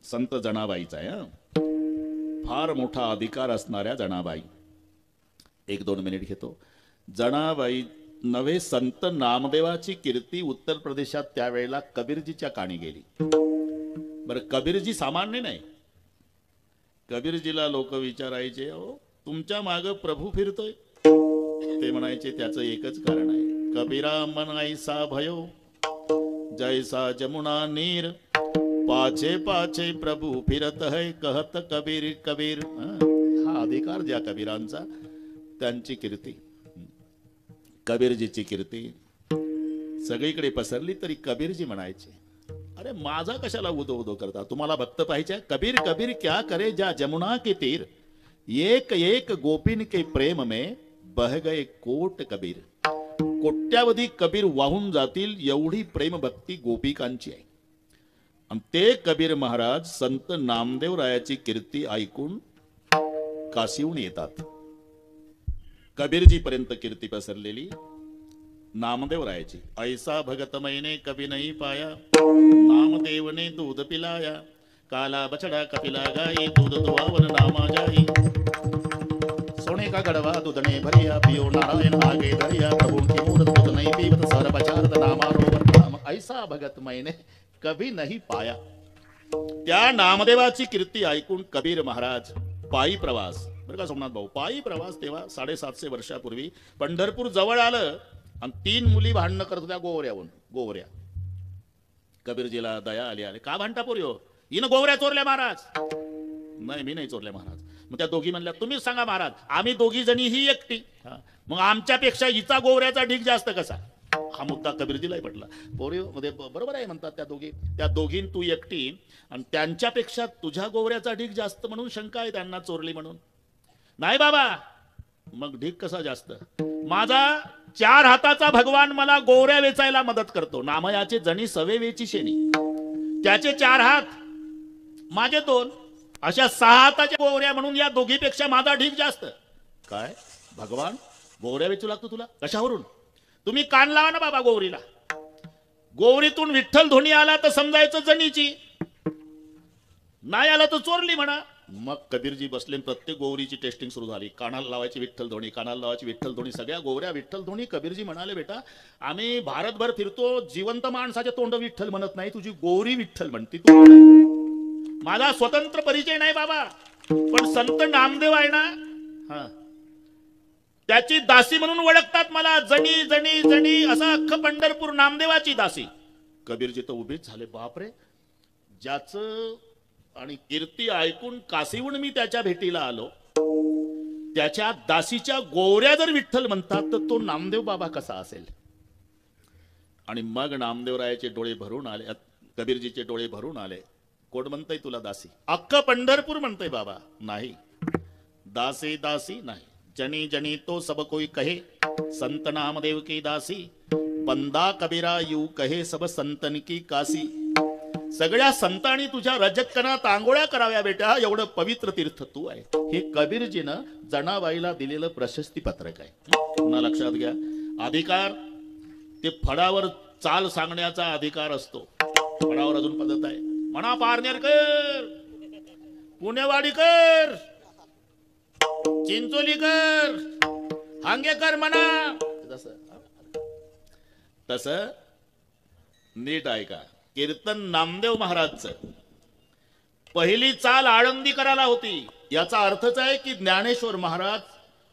संत जनाबाईचा आहे, फार मोठा अधिकार असणाऱ्या जनाबाई. 1-2 मिनिट घेतो. जनाबाई नवे संत नामदेवाची कीर्ती उत्तर प्रदेशात त्यावेळेला कबीरजीच्या कानी गेली. बरं, कबीरजी सामान्य नाही. कबीरजीला लोक विचारायचे, अहो तुमच्या माग प्रभू फिरतोय. ते म्हणायचे त्याचं एकच कारण आहे, कबीरा मन ऐसा भयो जैसा जमुना नीर, पाछे पाछे प्रभू फिरत है कहत कबीर कबीर. हा अधिकार ज्या कबीरांचा, त्यांची कीर्ती, कबीरजीची कीर्ती सगळीकडे पसरली तरी कबीरजी म्हणायचे, अरे माझा कशाला उदो उदो करता, तुम्हाला भक्त पाहिजे. कबीर कबीर क्या करे जा जमुना के तीर, एक एक गोपिन के प्रेम में बह गए कोट कबीर. कोट्यावधी कबीर वाहून जातील एवढी प्रेम भक्ती गोपिकांची आहे. आणि ते कबीर महाराज संत नामदेवरायाची कीर्ती ऐकून काशीहून येतात. कबीरजी पर्यंत कीर्ती पसरलेली नामदेवरायाची. ऐसा भगत मैने कभी नहीं पाया, नामदेव ने दूध पिलाया, काला बछड़ा कपिला गाई, दूध दुआवन नामा जाई. सोने का गड़वा दूध ने भरिया, पियो नारायण आगे धरिया, प्रभु की मूरत दूध नहीं पीवत, सर बचारत नामा रोवत नाम. ऐसा भगत मैने कभी नहीं पाया. त्या नामदेवाची कीर्ती ऐकून कबीर महाराज पायी प्रवास, बरं का सोमनाथ भाऊ, पायी प्रवास तेव्हा 750 वर्षापूर्वी पंढरपूर जवळ आलं आणि 3 मुली भांडणं करत होत्या गोवऱ्यावरून. गोवऱ्या. कबीरजीला दया आली. का भांडता पोरी हो, हिनं गोवऱ्या चोरल्या महाराज. नाही मी नाही चोरल्या महाराज. मग त्या दोघी म्हणल्या तुम्हीच सांगा महाराज, आम्ही दोघी जणी ही एकटी, मग आमच्यापेक्षा हिचा गोवऱ्याचा ढीग जास्त कसा. हा मुद्दा कबीरजीलाही पटला. पोरी मध्ये बरोबर आहे म्हणतात त्या दोघीं तू एकटी आणि त्यांच्यापेक्षा तुझ्या गोवऱ्याचा ढीग जास्त म्हणून शंका आहे त्यांना, चोरली म्हणून. नाही बाबा, मग ढीग कसा जास्त, माझा 4 हाताचा भगवान मला गोवऱ्या वेचायला मदत करतो. नामयाचे जणी सवे वेची शेणी, त्याचे 4 हात माझे 2, अशा 6 हाताच्या गोवऱ्या म्हणून या दोघीपेक्षा माझा ढीग जास्त. काय भगवान गोवऱ्या वेचू लागतो तुला, कशावरून? तुम्ही कान लावा ना बाबा गोवरीला. गोवरीतून विठ्ठल ध्वनी आला तर समजायचं जणीची, नाही आला तर चोरली म्हणा. मग कबीरजी बसले, प्रत्येक गोवरीची टेस्टिंग सुरू झाली. कानाला लावायची विठ्ठल ध्वनी, कानाला लावायची विठ्ठल ध्वनी, सगळ्या गोवऱ्या विठ्ठल ध्वनी. कबीरजी म्हणाले, बेटा आम्ही भारतभर फिरतो, जिवंत माणसाचे तोंड विठ्ठल म्हणत नाही, तुझी गोवरी विठ्ठल म्हणते. तू माझा स्वतंत्र परिचय नाही बाबा, पण संत नामदेव आहे ना, हा त्याची दासी म्हणून ओळखतात मला. जणी जणी जणी असं अख्खं पंढरपूर नामदेवाची दासी. कबीरजी तर उभेच झाले, बापरे, ज्याचं आणि कीर्ती ऐकून काशीहून मी त्याच्या भेटीला आलो, त्याच्या दासीच्या गोवऱ्या जर विठ्ठल म्हणतात तर तो नामदेव बाबा कसा असेल. आणि मग नामदेवरायाचे डोळे भरून आले, कबीरजीचे डोळे भरून आले. कोण म्हणतंय तुला दासी? अख्खं पंढरपूर म्हणतंय बाबा. नाही, दासी दासी नाही, जनी जनी तो सब कोई कहे, संत नामदेव की दासी, बंदा कबीरा यू कहे सब संतन की काशी. सगळ्या संतांनी तुझ्या रजकणात आंघोळ्या कराव्या बेटा, एवढं पवित्र तीर्थ तू आहे. हे कबीरजीनं जनाबाईला दिलेलं प्रशस्ती पत्रक आहे. पुन्हा लक्षात घ्या, अधिकार ते फडावर चाल सांगण्याचा अधिकार असतो. फडावर अजून पद्धत आहे, म्हणा पारनेरकर, पुणेवाडीकर, चिंचोलीकर, हांगेकर म्हणा. तस नीट ऐका, कीर्तन नामदेव महाराजचं पहिली चाल आळंदी करायला होती. याचा अर्थच आहे की ज्ञानेश्वर महाराज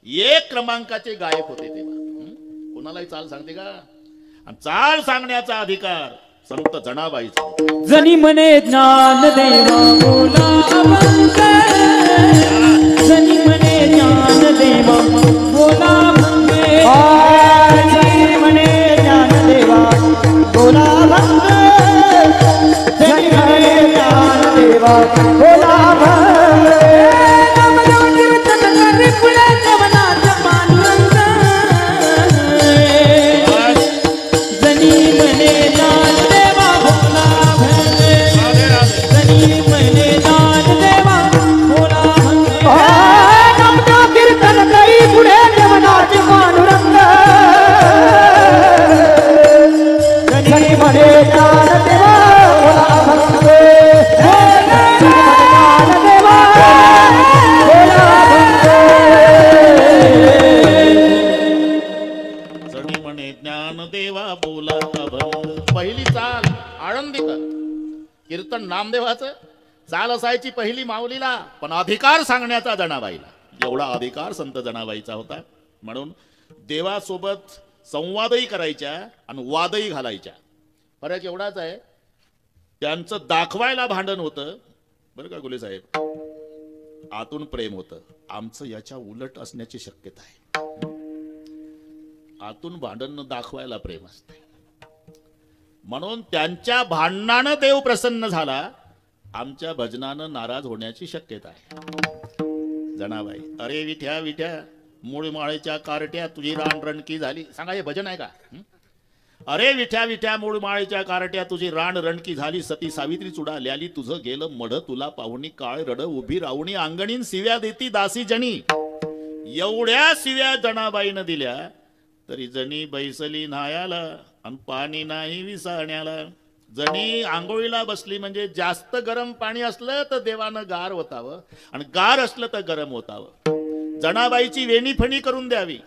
1 क्रमांकाचे गायक होते तेव्हा. कोणालाही चाल सांगते का? आणि चाल सांगण्याचा अधिकार संत जनाबाईचा. जनी मने ज्ञान देवा बोला भंग, जनी मने ज्ञान देवा बोला भंग, जनी मने ज्ञान देवा बोला भंग, जनी मने ज्ञान देवा बोला भंग. नामदेव कीर्तन करी पुढे जवनाथ पांडुरंग, जनी मने ज्ञान देवा बोला भंग, जनी मने ज्ञान देवा बोला भंग. नामदेव कीर्तन करी पुढे जवनाथ पांडुरंग, जनी मने ज्ञान देवा बोला भंग. देवाचं चाल असायची पहिली माऊलीला, पण अधिकार सांगण्याचा जनाबाईला. एवढा अधिकार संत जनाबाईचा होता. म्हणून देवासोबत संवादही करायच्या आणि वादही घालायच्या. फरक एवढाच आहे, त्यांचं दाखवायला भांडण होतं बरं का गुले साहेब, आतून प्रेम होतं. आमचं याच्या उलट असण्याची शक्यता आहे. आतून भांडण दाखवायला प्रेम असते. म्हणून त्यांच्या भांडणानं देव प्रसन्न झाला, आमच्या भजनानं नाराज होण्याची शक्यता आहे. जनाबाई, अरे विठ्या विठ्या मूळ माळेच्या कार्ट्या तुझी रान रणकी झाली. सांगा, हे भजन आहे का? अरे विठ्या विठ्या मूळ माळेच्या कार्ट्या तुझी रान रणकी झाली. सती सावित्री चुडाल्याली तुझं गेलं मढ. तुला पाहुणी काळ रड उभी राहुणी अंगणीन सिव्या देती दासी जणी. एवढ्या सिव्या जनाबाईनं दिल्या तरी जणी बैसली न्हायाला आणि पाणी नाही विसाण्याला. जणी आंघोळीला बसली म्हणजे जास्त गरम पाणी असलं तर देवानं गार होतावं आणि गार असलं तर गरम होतावं. जनाबाईची वेणीफणी करून द्यावी.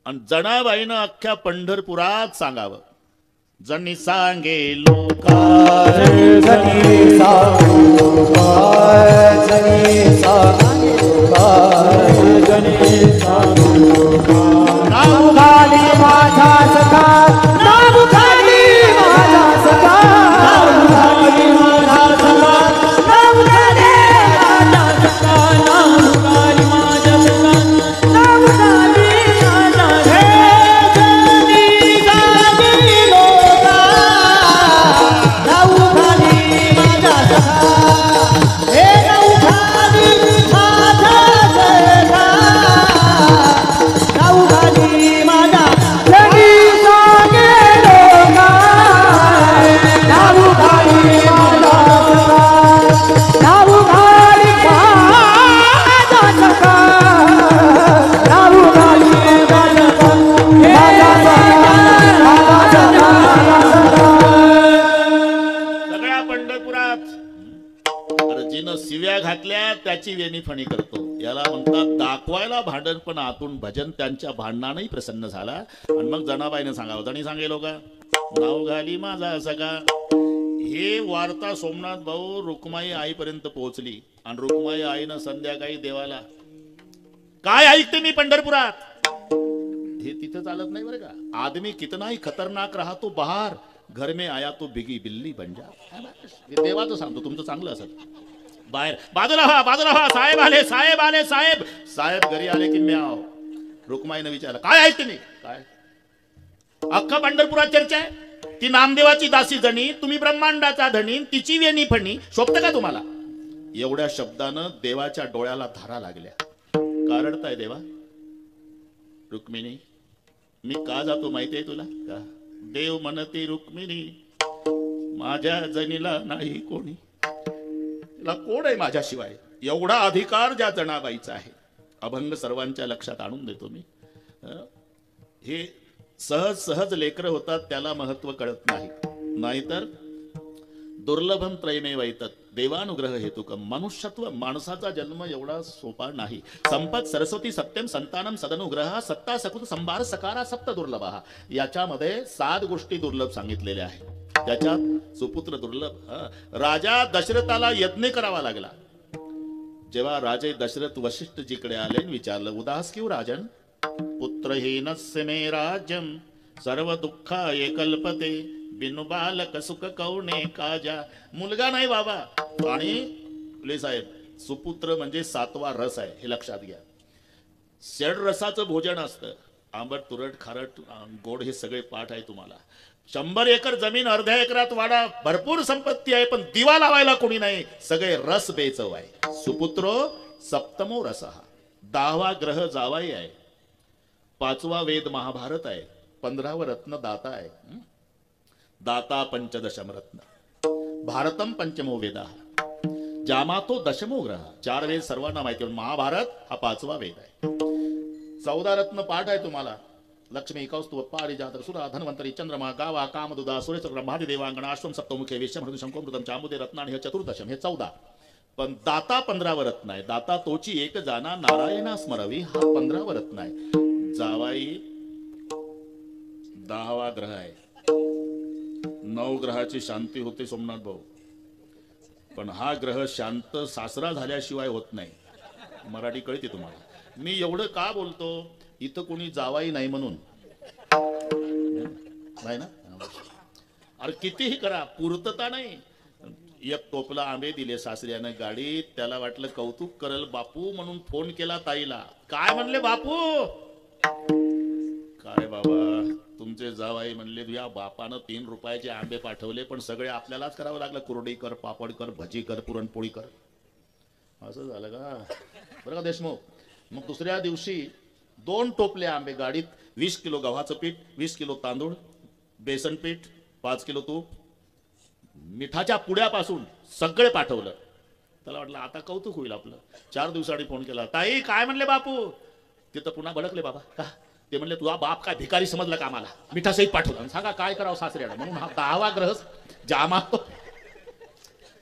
आणि जनाबाईनं अख्ख्या पंढरपुरात सांगावं, जणी सांगे लोका जनी सांगे लोका, जनी सांगे लोका, जनी सांगे लोका. नाव घाली माझा सखा, नाव घाली माझा सखा, नाव घाली माझा सखा, नाव घाली माझा सखा, नाव घाली माझा सखा, नाव घाली माझा हे जनी सांगे लोका. नाव घाली माझा सखा, हे नाव घाली माझा सखा, नाव घाली माझा जनी सांगे लोका. नाव घाली माझा सखा, नाव घाली माझा सखा, नाव घाली माझा सखा, माझा सखा, माझा सगळ्या पंढरपुरात. अरे जिनं शिव्या घातल्या त्याची वेणीफणी करतो. याला म्हणतात दाखवायला भांडण, पण आतून भजन. त्यांच्या भांडणानंही प्रसन्न झाला. आणि मग जनाबाईनं सांगावं, जणी सांगे लोका, नाव घाली माझा सखा. हे वार्ता सोमनाथ भाऊ रुक्माई आईपर्यंत पोहोचली. आणि रुक्माई आईनं संध्याकाळी देवाला, काय ऐकते मी पंढरपुरात, हे तिथं चालत नाही बरं का. आदमी कितना ही खतरनाक रहा तो बाहर, घर में आया तो बिगी बिल्ली बन जा. हे देवाचं सांगतो, तुमचं चांगलं असेल. बाहेर बाजूला व्हा, बाजूला व्हा, साहेब आले, साहेब आले, साहेब. साहेब घरी आले की म्याव. रुक्माईनं विचारलं, काय ऐकते मी? काय अख्खा पंढरपुरात चर्चा आहे, ती नामदेवाची दासी जणी, तुम्ही ब्रह्मांडाचा धनी, तिची वेणी फणी. शोभतं का तुम्हाला? एवढ्या शब्दानं देवाच्या डोळ्याला धारा लागल्या. का रडताय देवा? रुक्मिणी, मी का जातो माहितीये तुला का? देव म्हणते रुक्मिणी, माझ्या जनीला नाही कोणी. तिला कोण आहे माझ्याशिवाय? एवढा अधिकार ज्या जनाबाईचा आहे. अभंग सर्वांच्या लक्षात आणून देतो मी. हे सहज सहज लेकर होतात, त्याला महत्व कळत नाही. नाहीतर दुर्लभम त्रयमेव ऐतत्, देवानुग्रह हेतुकम. मनुष्यत्व, माणसाचा जन्म एवढा सोपा नाही. संपत सरस्वती सत्यम संतानम सदनुग्रह, सत्ता सकुत संभार सकारा सप्त दुर्लभा. याच्यामध्ये 7 गोष्टी दुर्लभ सांगितलेल्या आहेत. त्याच्यात सुपुत्र दुर्लभ. राजा दशरथाला यज्ञ करावा लागला. जेव्हा राजे दशरथ वशिष्ठजीकडे आले आणि विचारलं, उदास किंवा राजन? पुत्रहीनस्य मे राज्यम सर्व दुःखाय कल्पते, बिनु बालक सुख कौणे काजा. मुलगा नाही बाबा. आणि ले साहेब, सुपुत्र म्हणजे 7वा रस आहे, हे लक्षात घ्या. 6 रसाचं भोजन असतं. आंबट, तुरट, खारट, गोड, हे सगळे पाठ आहे तुम्हाला. 100 एकर जमीन अर्ध्या एकरात वाडा, भरपूर संपत्ती आहे, पण दिवा लावायला कोणी नाही. सगळे रस बेचव आहे. सुपुत्रो सप्तमो रसहा. 10वा ग्रह जावाई आहे. 5वा वेद महाभारत आहे. 15वं रत्न दाता आहे. दाता पंचदशम रत्न. भारतम पंचमो वेदा. जामातो दशमो ग्रह. 4 वेद सर्वांना माहिती. महाभारत हा 5वा वेद आहे. 14 रत्न पाठ आहे तुम्हाला. लक्ष्मी, कौस्तुभ, पारिजात, सुरा, धन्वंतरी, चंद्रमा, गावा, कामदुदा, सूर्यचक्र, ब्रह्मादि देवांगण, अश्वम, सप्तमुखे, विश्वमृत्यू, शंकोमृतम, चामुदे, रत्नानि, हे 14. हे 14. पण दाता 15वं रत्न आहे. दाता तोची एक जाना नारायणा स्मरवी, हा 15वं रत्न आहे. जावाई 10वा ग्रह आहे. नवग्रहाची शांती होते सोमनाथ भाऊ, पण हा ग्रह शांत सासरा झाल्याशिवाय होत नाही. मराठी कळते तुम्हाला. मी एवढं का बोलतो, इथं कोणी जावाई नाही म्हणून नाही ना. अरे कितीही करा पूर्तता नाही. एक टोपला आंबे दिले सासऱ्यानं गाडीत, त्याला वाटलं कौतुक करल बापू म्हणून फोन केला ताईला. काय म्हणले बापू? काय बाबा तुमचे जावाई म्हणले या बापानं 3 रुपयाचे आंबे पाठवले, पण सगळे आपल्यालाच करावं लागलं. कुरडी कर, पापड कर, भजी कर, पुरणपोळी कर. असं झालं का बरं का देशमुख. मग दुसऱ्या दिवशी 2 टोपले आंबे गाडीत, 20 किलो गव्हाचं पीठ, 20 किलो तांदूळ, बेसन पीठ, 5 किलो तूप, मिठाच्या पुड्यापासून सगळे पाठवलं. त्याला वाटलं आता कौतुक होईल आपलं. 4 दिवसांनी फोन केला, ताई काय म्हणले बापू? तिथं पुन्हा भडकले बाबा. का? ते म्हणले तुझा बाप काय भिकारी समजलं का आम्हाला, मिठासहित पाठवलं. सांगा काय करावं सासऱ्याला. म्हणून हा 10वा ग्रह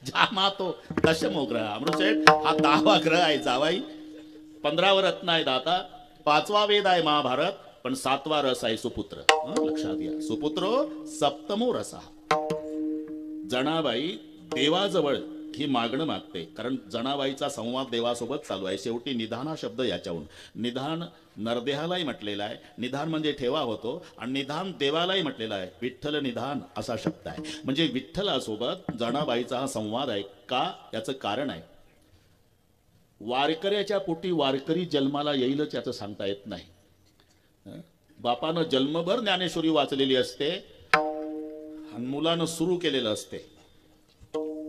जामातो दशमो ग्रह. अमृतसेठ हा 10वा ग्रह आहे जावाई. 15वा रत्न आहे दाता, 5वा वेद आहे महाभारत, पण 7वा रस आहे सुपुत्र. लक्षात घ्या, सुपुत्रो सप्तमो रसा. जनाबाई देवाजवळ ही मागणं मागते, कारण जनाबाईचा संवाद देवासोबत चालू आहे. शेवटी निधान हा शब्द याच्याहून, निधान नरदेहालाही म्हटलेला आहे, निधान म्हणजे ठेवा होतो, आणि निधान देवालाही म्हटलेला आहे. विठ्ठल निधान असा शब्द आहे. म्हणजे विठ्ठलासोबत जनाबाईचा हा संवाद आहे. का? याचं कारण आहे, वारकऱ्याच्या पोटी वारकरी जन्माला येईलच याचं सांगता येत नाही. बापानं जन्मभर ज्ञानेश्वरी वाचलेली असते आणि मुलानं सुरू केलेलं असते.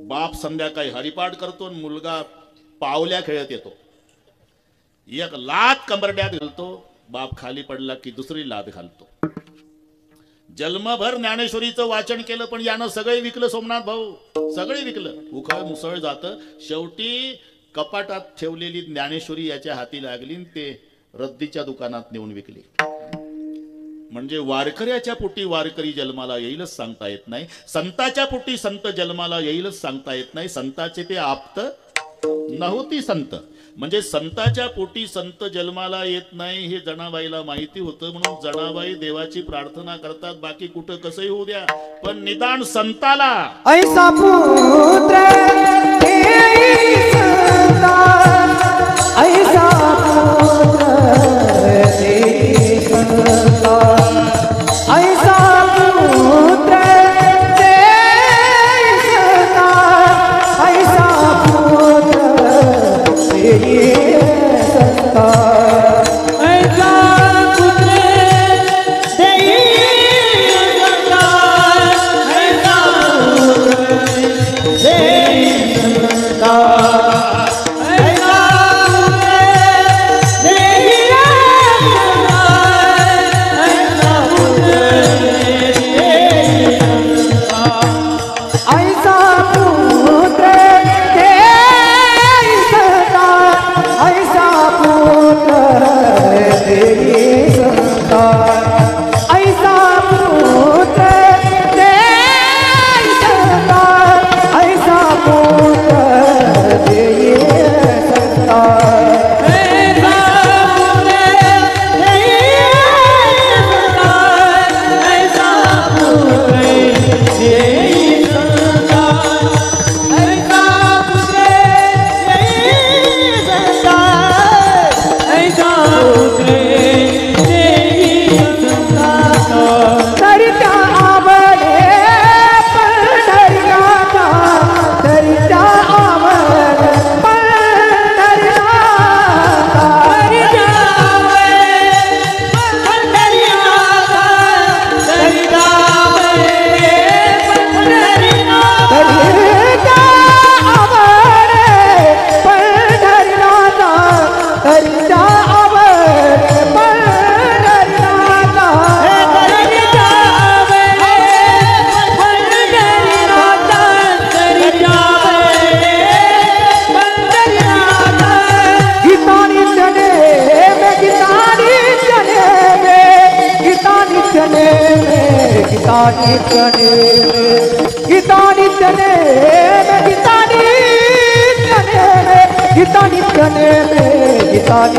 बाप संध्याकाळी हरिपाठ करतो, मुलगा पावल्या खेळत येतो. एक लात कंबरड्यात घालतो, बाप खाली पडला की दुसरी लात घालतो. जन्मभर ज्ञानेश्वरीचं वाचन केलं, पण यानं सगळे विकलं सोमनाथ भाऊ, सगळे विकलं. उखळ मुसळ जातं. शेवटी कपाटात ठेवलेली ज्ञानेश्वरी याच्या हाती लागली, ते रद्दीच्या दुकानात नेऊन विकली. म्हणजे वारकऱ्याच्या पोटी वारकरी जन्माला येईलच सांगता येत नाही, संताच्या पोटी संत जन्माला येईलच सांगता येत नाही. संताचे ते आप्त नव्हती संत. म्हणजे संताच्या पोटी संत जन्माला येत नाही हे जनाबाईला माहिती होतं, म्हणून जनाबाई देवाची प्रार्थना करतात. बाकी कुठं कसंही होऊ द्या, पण निदान संताला ऐसा पुत्र ऐसा पुत्र ऐसा पुत्र ऐसा गीता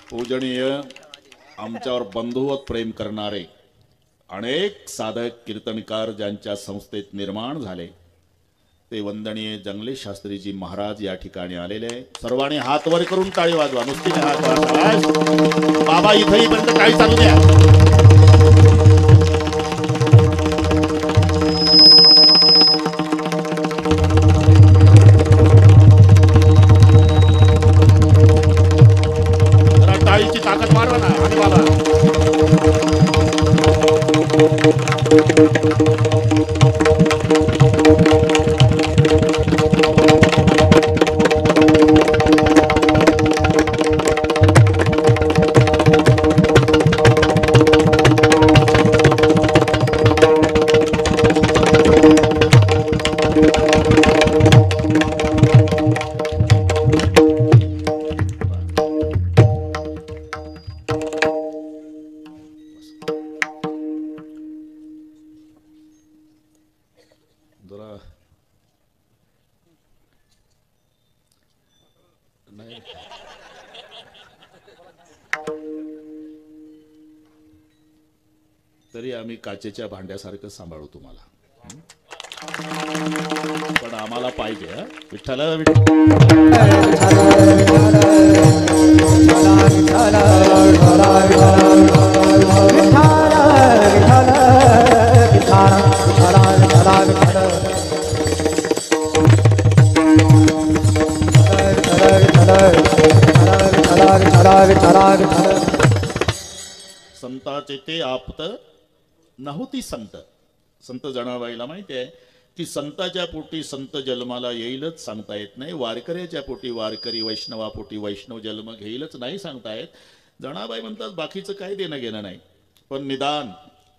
पूजनीय आमच्यावर बंधुवत प्रेम करणारे अनेक साधक कीर्तनकार ज्यांच्या संस्थेत निर्माण झाले ते वंदनीय जंगले शास्त्रीजी महाराज या ठिकाणी आलेले आहे. सर्वांनी हात वर करून टाळी वाजवा. नुसती हात वाजवा. बाबा इथेही पर्यंत टाळी चालू द्या. जरा टाळीची ताकद मारवा ना आणि बाबा. जरा नाही तरी आम्ही काचेच्या भांड्यासारखं सांभाळू तुम्हाला. पण आम्हाला पाहिजे हं? विठ्ठल संताचे ते आप्त नव्हती संत. संत जनाबाईला माहिती आहे की संताच्या पोटी संत जन्माला येईलच सांगता येत नाही. वारकऱ्याच्या पोटी वारकरी, वैष्णवापोटी वैष्णव जन्म घेईलच नाही सांगता येत. जनाबाई म्हणतात बाकीचं काही देणं घेणं नाही, पण निदान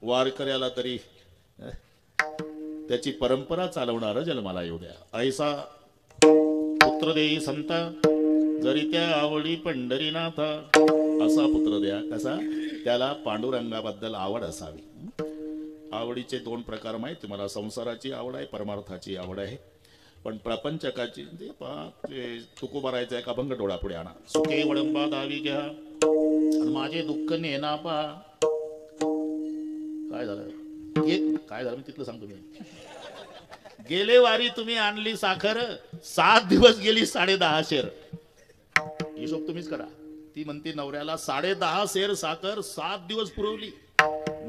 वारकऱ्याला तरी त्याची परंपरा चालवणारं जन्माला येऊ द्या. ऐसा पुत्र देई संता जरी त्या आवडी पंढरीनाथा. असा पुत्र द्या कसा? त्याला पांडुरंगाबद्दल आवड असावी. आवडीचे दोन प्रकार माहिती मला. संसाराची आवड आहे, परमार्थाची आवड आहे. पण प्रपंचकाची ते तुकोबा राहायचं आहे का भंग डोळा पुढे आणा. सुखे वडंबा दावी घ्या माझे दुःख नेना पा. काय झालं काय झालं मी तिथलं सांगतो मी. गेले वारी तुम्ही आणली साखर, 7 दिवस गेली 10.5 शेर. हिशोब तुम्हीच करा. ती म्हणते नवऱ्याला 10.5 शेर साखर 7 दिवस पुरवली.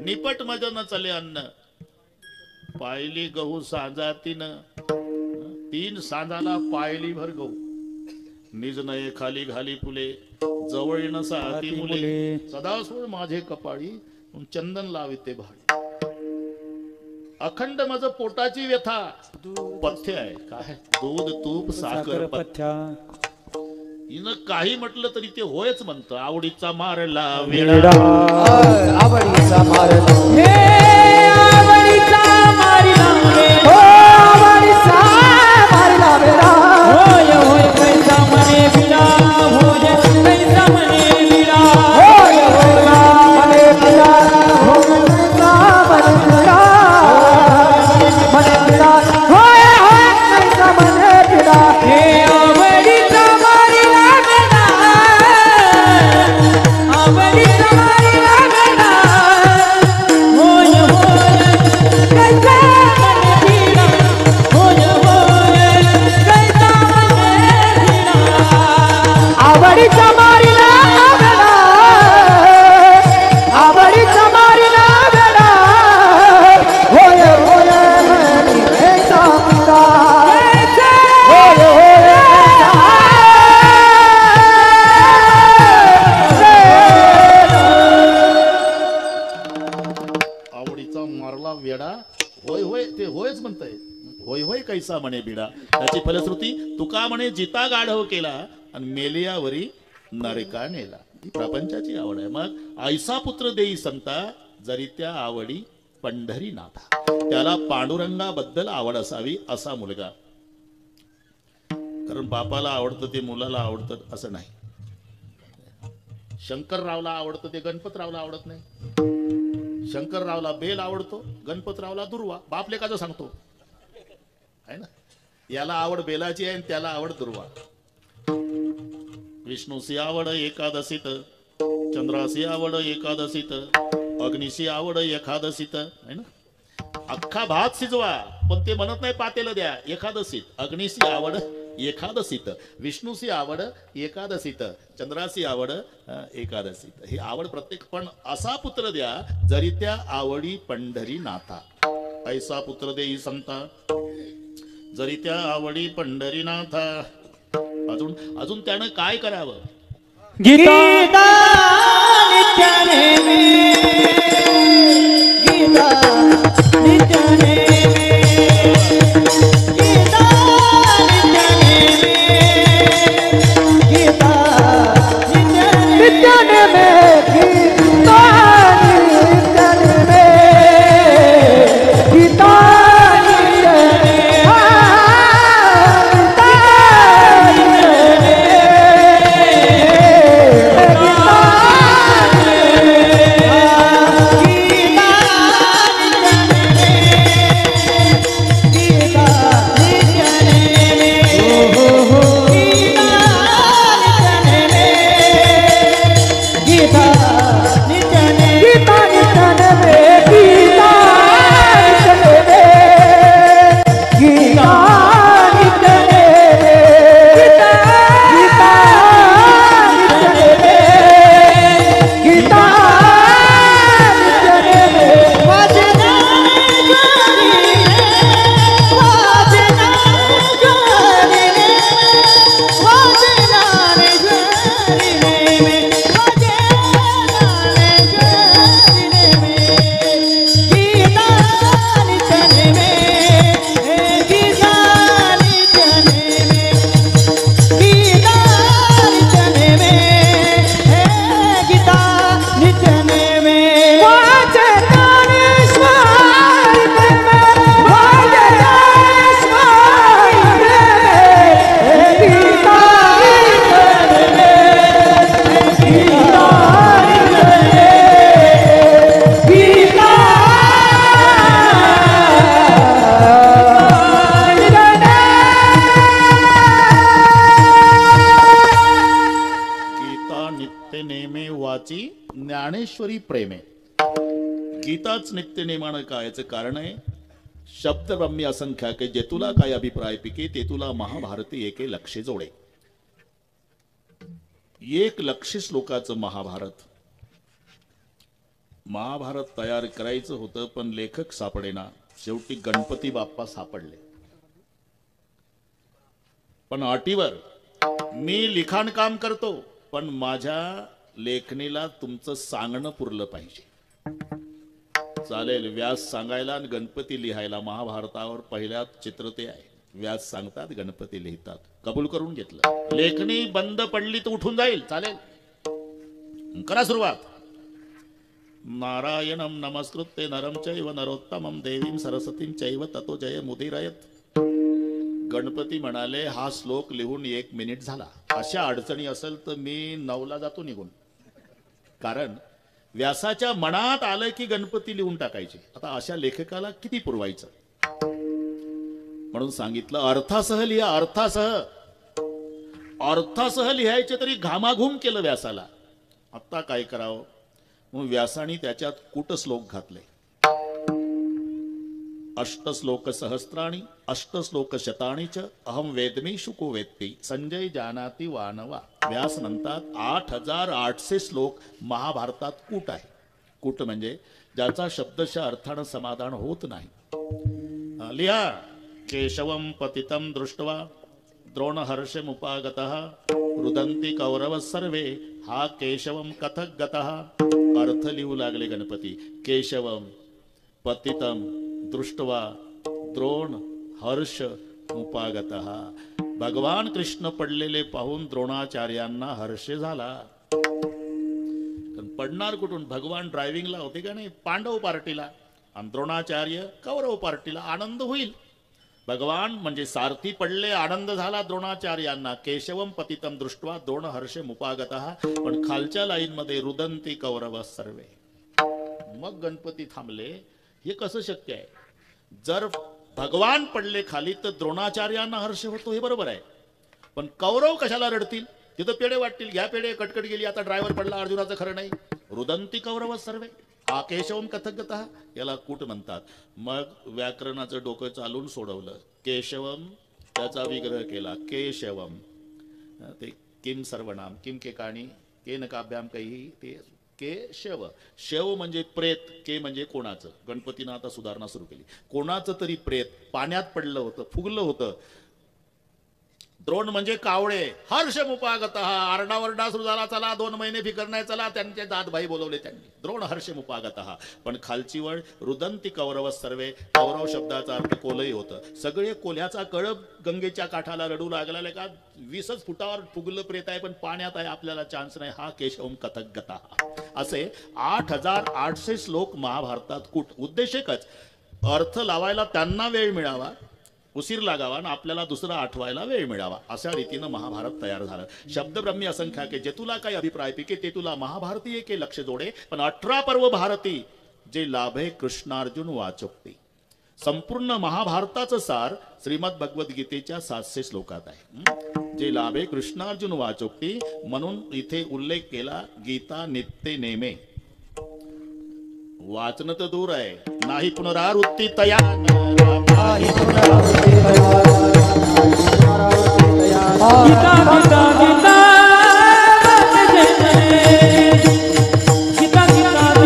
निपट मज न चले अन्न पायली गहू सांजा 3 सांजाला पायली भर गहू. निज नये खाली घाली फुले जवळ नसा ती मुले. सदासोड माझे कपाळी चंदन लाविते भाडी. अखंड मज पोटाची व्यथा पथ्य आहे. काय दूध तूप साखर पथ्य. हिनं काही म्हटलं तरी ते होयच म्हणतं. आवडीचा मारला वेडा आवडीचा मारला हे आवडीचा मारला वेडा. हो आवडीचा मारला वेडा. होय होय कैसा मने बिडा. होय कैसा मने बिडा. होय होय मने बिडा. होय कैसा मने बिडा. मने बिडा. होय होय कैसा मने बिडा. हे आवडीचा कैसा म्हणे बिडा. त्याची फलश्रुती तुका म्हणे जिता गाढव केला आणि मेलियावरी नरका नेला. प्रपंचाची आवड आहे. मग ऐसा पुत्र देई संता जरी त्या आवडी पंढरीनाथा. त्याला पांडुरंगाबद्दल आवड असावी असा मुलगा. कारण बापाला आवडतं ते मुलाला आवडतं असं नाही. शंकररावला आवडतं ते गणपतरावला आवडत नाही. शंकररावला बेल आवडतो, गणपतरावला दुर्वा. बाप लेकाचं सांगतो आहे ना. याला आवड बेलाची आहे आणि त्याला आवड दुर्वा. विष्णूसी आवड एकादशीत, चंद्रासी आवड एकादशीत, अग्निशी आवड एकादशीत आहे ना. अख्खा भात शिजवा पण ते म्हणत नाही पातेलं द्या एकादशीत. अग्निशी आवड एकादशीत, विष्णूशी आवड एकादशीत, चंद्राशी आवड एकादशीत. ही आवड प्रत्येक, पण असा पुत्र द्या जरी त्या आवडी पंढरी नाथा. ऐसा पुत्र देई संता जरी त्या आवडी पंढरी नाथा. अजून अजून त्यानं काय करावं. गीता नित्य नेमे, गीता नित्य नेमे, गीता नित्य नेमे, गीता नित्य नेमे, गीता नित्य नेमे, गीता ज्ञानेश्वरी प्रेमे. गीताच नित्य नेमानं काय याचं कारण आहे. शब्द ब्रह्मी असंख्याके जे तुला काय अभिप्राय पिके ते तुला महाभारती एके लक्षे जोडे. एक लक्ष श्लोकाचं महाभारत. महाभारत तयार करायचं होतं पण लेखक सापडेना. शेवटी गणपती बाप्पा सापडले. पण अटीवर मी लिखाण काम करतो पण माझ्या लेखणीला तुमचं सांगणं पुरलं पाहिजे. चालेल. व्यास सांगायला आणि गणपती लिहायला. महाभारतावर पहिल्या चित्र ते आहे. व्यास सांगतात, गणपती लिहितात. कबूल करून घेतलं. लेखणी बंद पडली तर उठून जाईल. चालेल, करा सुरुवात. नारायणं नमस्कृत्य नरं चैव नरोत्तमं देवीं सरस्वतीं चैव ततो जय मुदीरयत. गणपती म्हणाले हा श्लोक लिहून 1 मिनिट झाला. अशा अडचणी असेल तर मी 9ला जातो निघून. कारण व्यासाच्या मनात आलं की गणपती लिहून टाकायचे. आता अशा लेखकाला किती पुरवायचं. म्हणून सांगितलं अर्थासह लिहा. अर्थासह लिहायचे तरी घामाघूम केलं व्यासाला. आता काय करावं म्हणून व्यासाने त्याच्यात कूटश्लोक घातले. अष्टश्लोक सहस्राणि अष्टश्लोक शतानि च अहम वेदमी शुको वेत्ती संजय जानाति वानवा. व्यास म्हणतात 8800 श्लोक महाभारतात कूट आहे. कूट म्हणजे ज्याचा शब्दशः अर्थानं समाधान होत नाही. लिहा. केशवम पतितं दृष्ट्वा द्रोणहर्षमुपागतः रुदन्ति कौरव सर्वे हा केशवम कथक गतः. अर्थ लिहू लागले गणपती. केशवम पतितं दृष्ट्वा द्रोण हर्ष उपागतः. भगवान कृष्ण पडलेले पाहून द्रोणाचार्यांना हर्ष झाला. पडणार कुठून. भगवान ड्रायव्हिंगला होते का नाही पांडव पार्टीला आणि द्रोणाचार्य कौरव पार्टीला. आनंद होईल. भगवान म्हणजे सारथी पडले, आनंद झाला द्रोणाचार्यांना. केशवम पतितम दृष्ट्वा द्रोण हर्षे मुपागतः. पण खालच्या लाईन मध्ये रुदंती कौरव सर्वे. मग गणपती थांबले. हे कसं शक्य आहे? जर भगवान पडले खाली तर द्रोणाचार्यांना हर्ष होतो, हे बरोबर आहे. पण कौरव कशाला रडतील? तिथं पेढे वाटतील, घ्या पेढे, कटकट गेली, आता ड्रायव्हर पडला, अर्जुनाचं खरं नाही. रुदंती कौरव सर्वे हा केशवम कथगतः, याला कूट म्हणतात. मग व्याकरणाचं डोकं चालून सोडवलं. केशवम त्याचा विग्रह केला. केशवम ते किम सर्वनाम, किम के काणी केन काभ्याम काही, ते केशव. शव म्हणजे प्रेत, के म्हणजे कोणाचं. गणपतीनं आता सुधारणा सुरू केली. कोणाचं तरी प्रेत पाण्यात पडलं होतं, फुगलं होतं. द्रोण म्हणजे कावळे. हर्षमुपागतः, आरडाओरडा सुरू झाला, चला 2 महिने फिकर नाही, चला. त्यांचे दादभाई बोलवले त्यांनी. द्रोण हर्षमुपागतः. पण खालची वळ रुदंती कौरव सर्वे. कौरव शब्दाचा अर्थ कोलही होतं. सगळे कोल्ह्याचा कळप गंगेच्या काठाला रडू लागला. का 20च फुटावर फुगलं प्रेत आहे, पण पाण्यात आहे, आपल्याला चान्स नाही. हा केशवम कथगतः. असे 8800 श्लोक महाभारतात कूट. उद्देश एकच, अर्थ लावायला त्यांना वेळ मिळावा, उशीर लागावा, आणि आपल्याला दुसरा आठवायला वेळ मिळावा. अशा रीतीनं महाभारत तयार झालं. शब्दब्रह्मी असंख्याके जे तुला काही अभिप्राय पिके ते तुला महाभारतीय के लक्ष जोडे. पण 18 पर्व भारती जे लाभे कृष्णार्जुन वाचोक्ती. संपूर्ण महाभारताचं सार श्रीमद भगवद्गीतेच्या 700 श्लोकात आहे. जे लाभे कृष्णार्जुन वाचोक्ती, म्हणून इथे उल्लेख केला गीता नित्य नेमे. वाचन तर दूर आहे, नाही पुनरावृत्ती तया. गीता गीता गीता गीता गीता गीता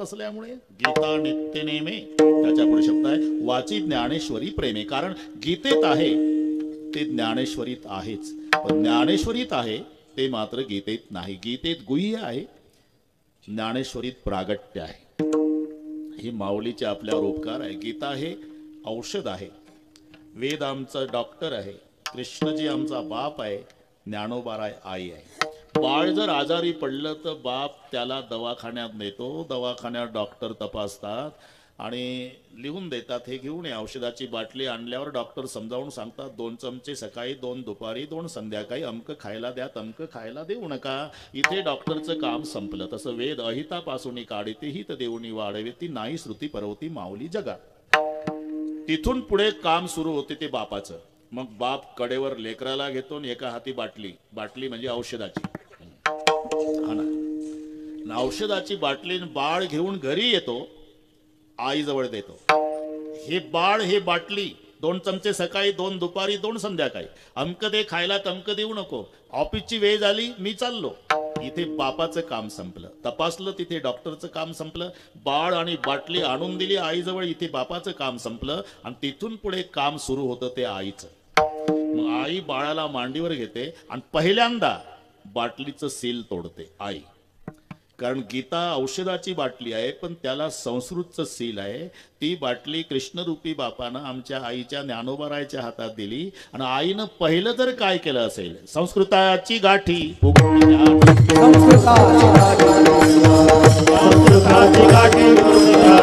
असल्यामुळे गीता नित्य नेमे. त्याच्या पुढे शब्द आहे वाची ज्ञानेश्वरी प्रेमे. कारण गीतेत आहे ते ज्ञानेश्वरीत आहेच, पण ज्ञानेश्वरीत आहे ते मात्र गीतेत नाही. गीतेत गुह्य आहे, ज्ञानेश्वरीत प्रागट्य आहे. हे माऊलीचे आपल्यावर उपकार आहे. गीता हे औषध आहे, वेद आमचा डॉक्टर आहे, कृष्णजी आमचा बाप आहे, ज्ञानोबाराय आई आहे. बाळ जर आजारी पडलं तर बाप त्याला दवाखान्यात नेतो. दवाखान्यात डॉक्टर तपासतात आणि लिहून देतात, हे घेऊन ये. औषधाची बाटली आणल्यावर डॉक्टर समजावून सांगतात 2 चमचे सकाळी, 2 दुपारी, 2 संध्याकाळी, अमक खायला द्या, तमक खायला देऊ नका. इथे डॉक्टरचं काम संपलं. तसं वेद अहितापासून काढिते हित देऊनी वाढवेती नाही श्रुती परवती माऊली जगा. तिथून पुढे काम सुरू होते ते बापाचं. मग बाप कडेवर लेकराला घेतो आणि एका हाती बाटली. बाटली म्हणजे औषधाची. हा ना, औषधाची बाटली बाळ घेऊन घरी येतो, आई जवळ देतो. हे बाळ हे बाटली 2 चमचे सकाळी, 2 दुपारी, 2 संध्याकाळी, अमक दे खायला, तमक देऊ नको. ऑफिसची वेळ झाली, मी चाललो. इथे बापाचं काम संपलं. तपासलं तिथे डॉक्टरचं काम संपलं. बाळ आणि बाटली आणून दिली आईजवळ, इथे बापाचं काम संपलं. आणि तिथून पुढे काम सुरू होतं ते आईचं. मग आई बाळाला मांडीवर घेते आणि पहिल्यांदा बाटलीचं सील तोडते आई. कारण गीता औषधाची बाटली आहे, पण त्याला संस्कृतचं सील आहे. ती बाटली कृष्णरूपी बापानं आमच्या आईच्या ज्ञानोबारायच्या हातात दिली आणि आईनं पहिलं तर काय केलं असेल, संस्कृताची गाठी उघडून द्या. संस्कृताची गाठी उघडून द्या.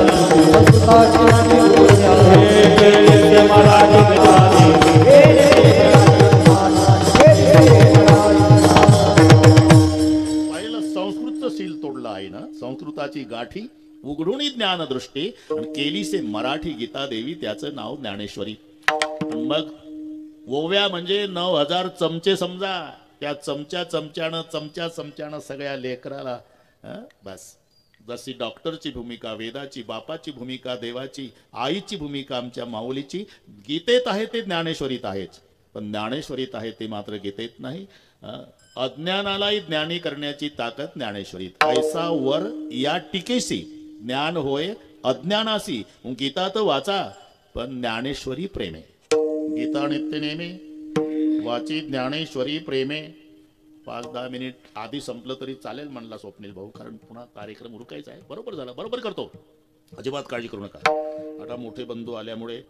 सील तोडला आहे ना, संस्कृताची गाठी उघडून ज्ञानदृष्टी आणि केली से मराठी गीता देवी, त्याचं नाव ज्ञानेश्वरी. मग ओव्या म्हणजे 9000 चमचे समजा, त्या चमच्यानं सगळ्या लेकराला बस. जशी डॉक्टरची भूमिका, वेदाची, बापाची भूमिका, देवाची, आईची भूमिका, आमच्या माऊलीची गीतेत आहे ते ज्ञानेश्वरीत आहेच, पण ज्ञानेश्वरीत आहे ते मात्र गीतेत नाही. अज्ञानालाही ज्ञानी करण्याची ताकद ज्ञानेश्वरीत. ऐसा वर या टीकेसी ज्ञान होय अज्ञानासी. गीता तर वाचा, पण ज्ञानेश्वरी प्रेमे. गीता नित्य नेमे वाची, ज्ञानेश्वरी प्रेमे. 5-10 मिनिट आधी संपलं तरी चालेल म्हणला स्वप्नील भाऊ, कारण पुन्हा कार्यक्रम उरकायचा आहे. बरोबर झाला, बरोबर करतो, अजिबात काळजी करू नका. आता मोठे बंधू आल्यामुळे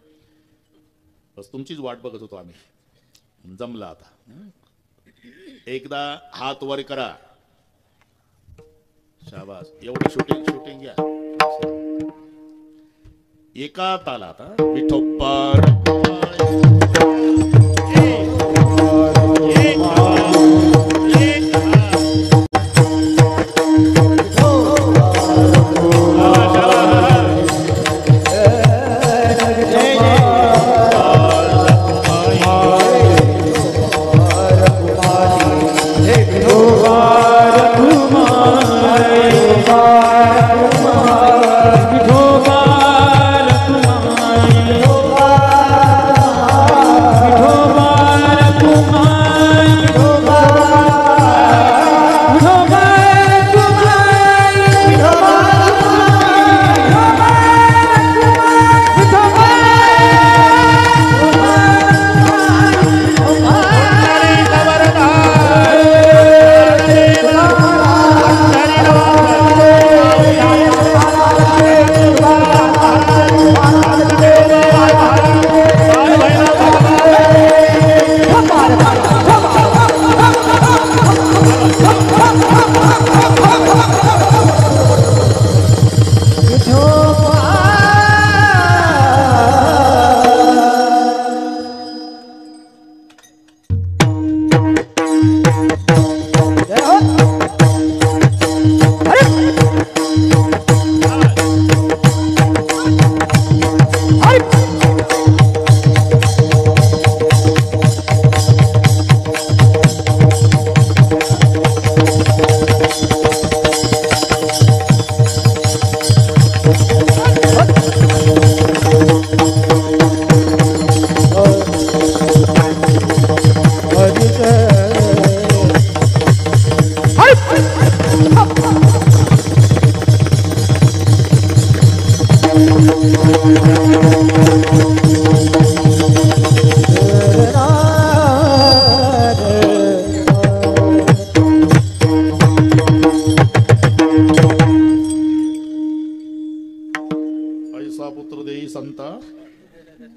बस तुमचीच वाट बघत होतो आम्ही. जमला आता. एकदा हात वर करा. शाबास. एवढी शूटिंग घ्या. एका तालात विठोप्पा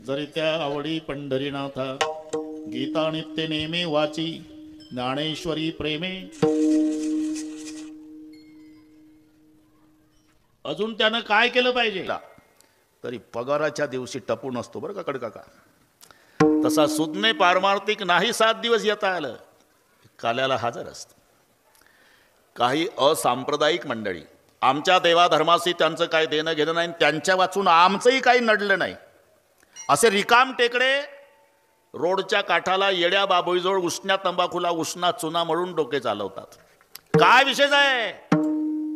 जरी त्या आवडी पंढरीनाथा. गीता नित्य नेमे वाची, ज्ञानेश्वरी प्रेमे. अजून त्यानं काय केलं पाहिजे? तरी पगाराच्या दिवशी टपून असतो बरं का कडकाका. तसा सुज्ञे पारमार्थिक नाही 7 दिवस येता आलं, काल्याला हजर असत. काही असांप्रदायिक मंडळी, आमच्या देवाधर्माशी त्यांचं काय देणं घेणं नाही, त्यांच्या वाचून आमचंही काही नडलं नाही, असे रिकाम टेकडे रोडच्या काठाला येड्या बाबोईजवळ उष्ण्या तंबाखूला उष्णा चुना मळून डोके चालवतात. काय विशेष आहे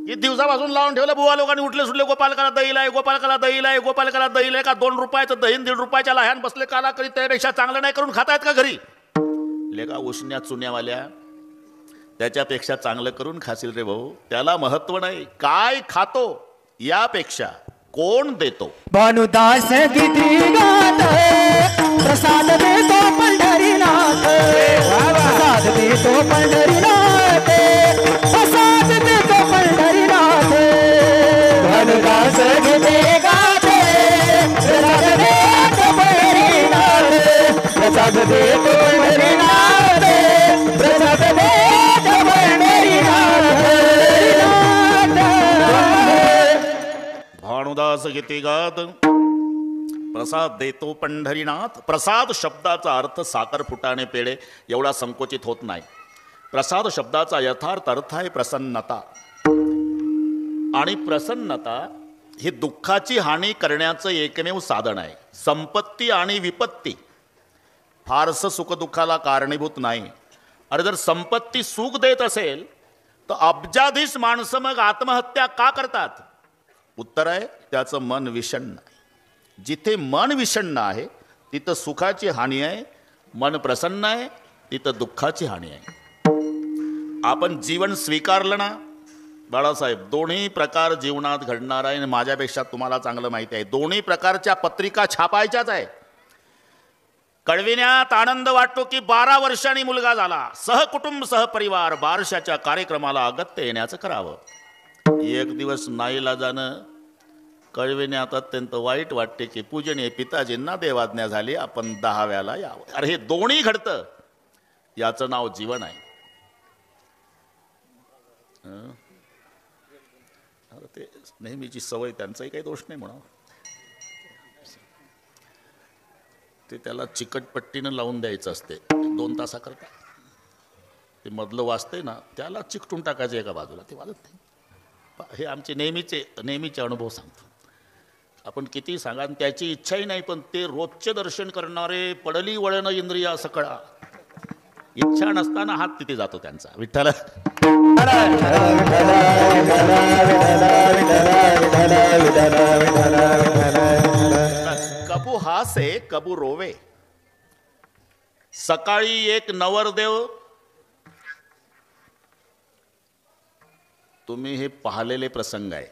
की दिवसापासून लावून ठेवलं, बुवा लोकांनी उठले सुटले, गोपालकाला दहील आहे, गोपालकाला दहील आहे, गोपालकाला दहील आहे. का 2 रुपयाचं दहीन 1.5 रुपयाच्या लाह्यान बसले काला करी, त्यापेक्षा चांगलं नाही करून खातायत का घरी? लेका उष्ण्या चुन्यावाल्या, त्याच्यापेक्षा चांगलं करून खाशील रे भाऊ. त्याला महत्व नाही काय खातो, यापेक्षा कोण देतो. भानुदास गीती गात, प्रसाद देतो पंढरीनाथ, प्रसाद देतो पंढरीनाथ, प्रसाद देतो पंढरीनाथ. रविदास गीती गात प्रसाद देतो पंढरीनाथ. प्रसाद शब्दाचा अर्थ साखर फुटाणे पेढे एवढा संकोचित होत नाही. प्रसाद शब्दाचा यथार्थ अर्थ आहे प्रसन्नता. आणि प्रसन्नता ही दुःखाची हानी करण्याचं एकमेव साधन आहे. संपत्ती आणि विपत्ती फारसं सुखदुःखाला कारणीभूत नाही. अरे जर संपत्ती सुख देत असेल तर अब्जाधीश माणसं मग आत्महत्या का करतात? उत्तर आहे त्याचं मन विषण्ण आहे. जिथे मन विषण्ण आहे तिथं सुखाची हानी आहे. मन प्रसन्न आहे तिथं दुःखाची हानी आहे. आपण जीवन स्वीकारलं ना बाळासाहेब, दोन्ही प्रकार जीवनात घडणार आहे. आणि माझ्यापेक्षा तुम्हाला चांगलं माहिती आहे दोन्ही प्रकारच्या पत्रिका छापायच्याच आहे. कळविण्यात आनंद वाटतो की 12 वर्षांनी मुलगा झाला, सहकुटुंब सहपरिवार बारशाच्या कार्यक्रमाला अगत्य येण्याचं करावं. एक दिवस नाईलाजानं कळविण्यात अत्यंत वाईट वाटते की पूजनीय पिताजींना देवाज्ञा झाली, आपण 10व्याला यावं. अरे हे दोन्ही घडतं, याचं नाव जीवन आहे. ते नेहमीची सवय, त्यांचाही काही दोष नाही म्हणा. ते त्याला चिकटपट्टीनं लावून द्यायचं असते 2 तासाकरता. ते मधलं वाजतंय ना त्याला चिकटून टाकायचं एका बाजूला, ते वाजत नाही. हे आमचे नेहमीचे अनुभव सांगतो. आपण किती सांगा, त्याची इच्छाही नाही पण ते रोजचे दर्शन करणारे पडली वळण इंद्रिया सकळा, इच्छा नसताना हात तिथे जातो त्यांचा. विठ्ठल कबू हासे कबू रोवे. सकाळी एक नवरदेव, तुम्ही हे पाहिलेले प्रसंग आहे.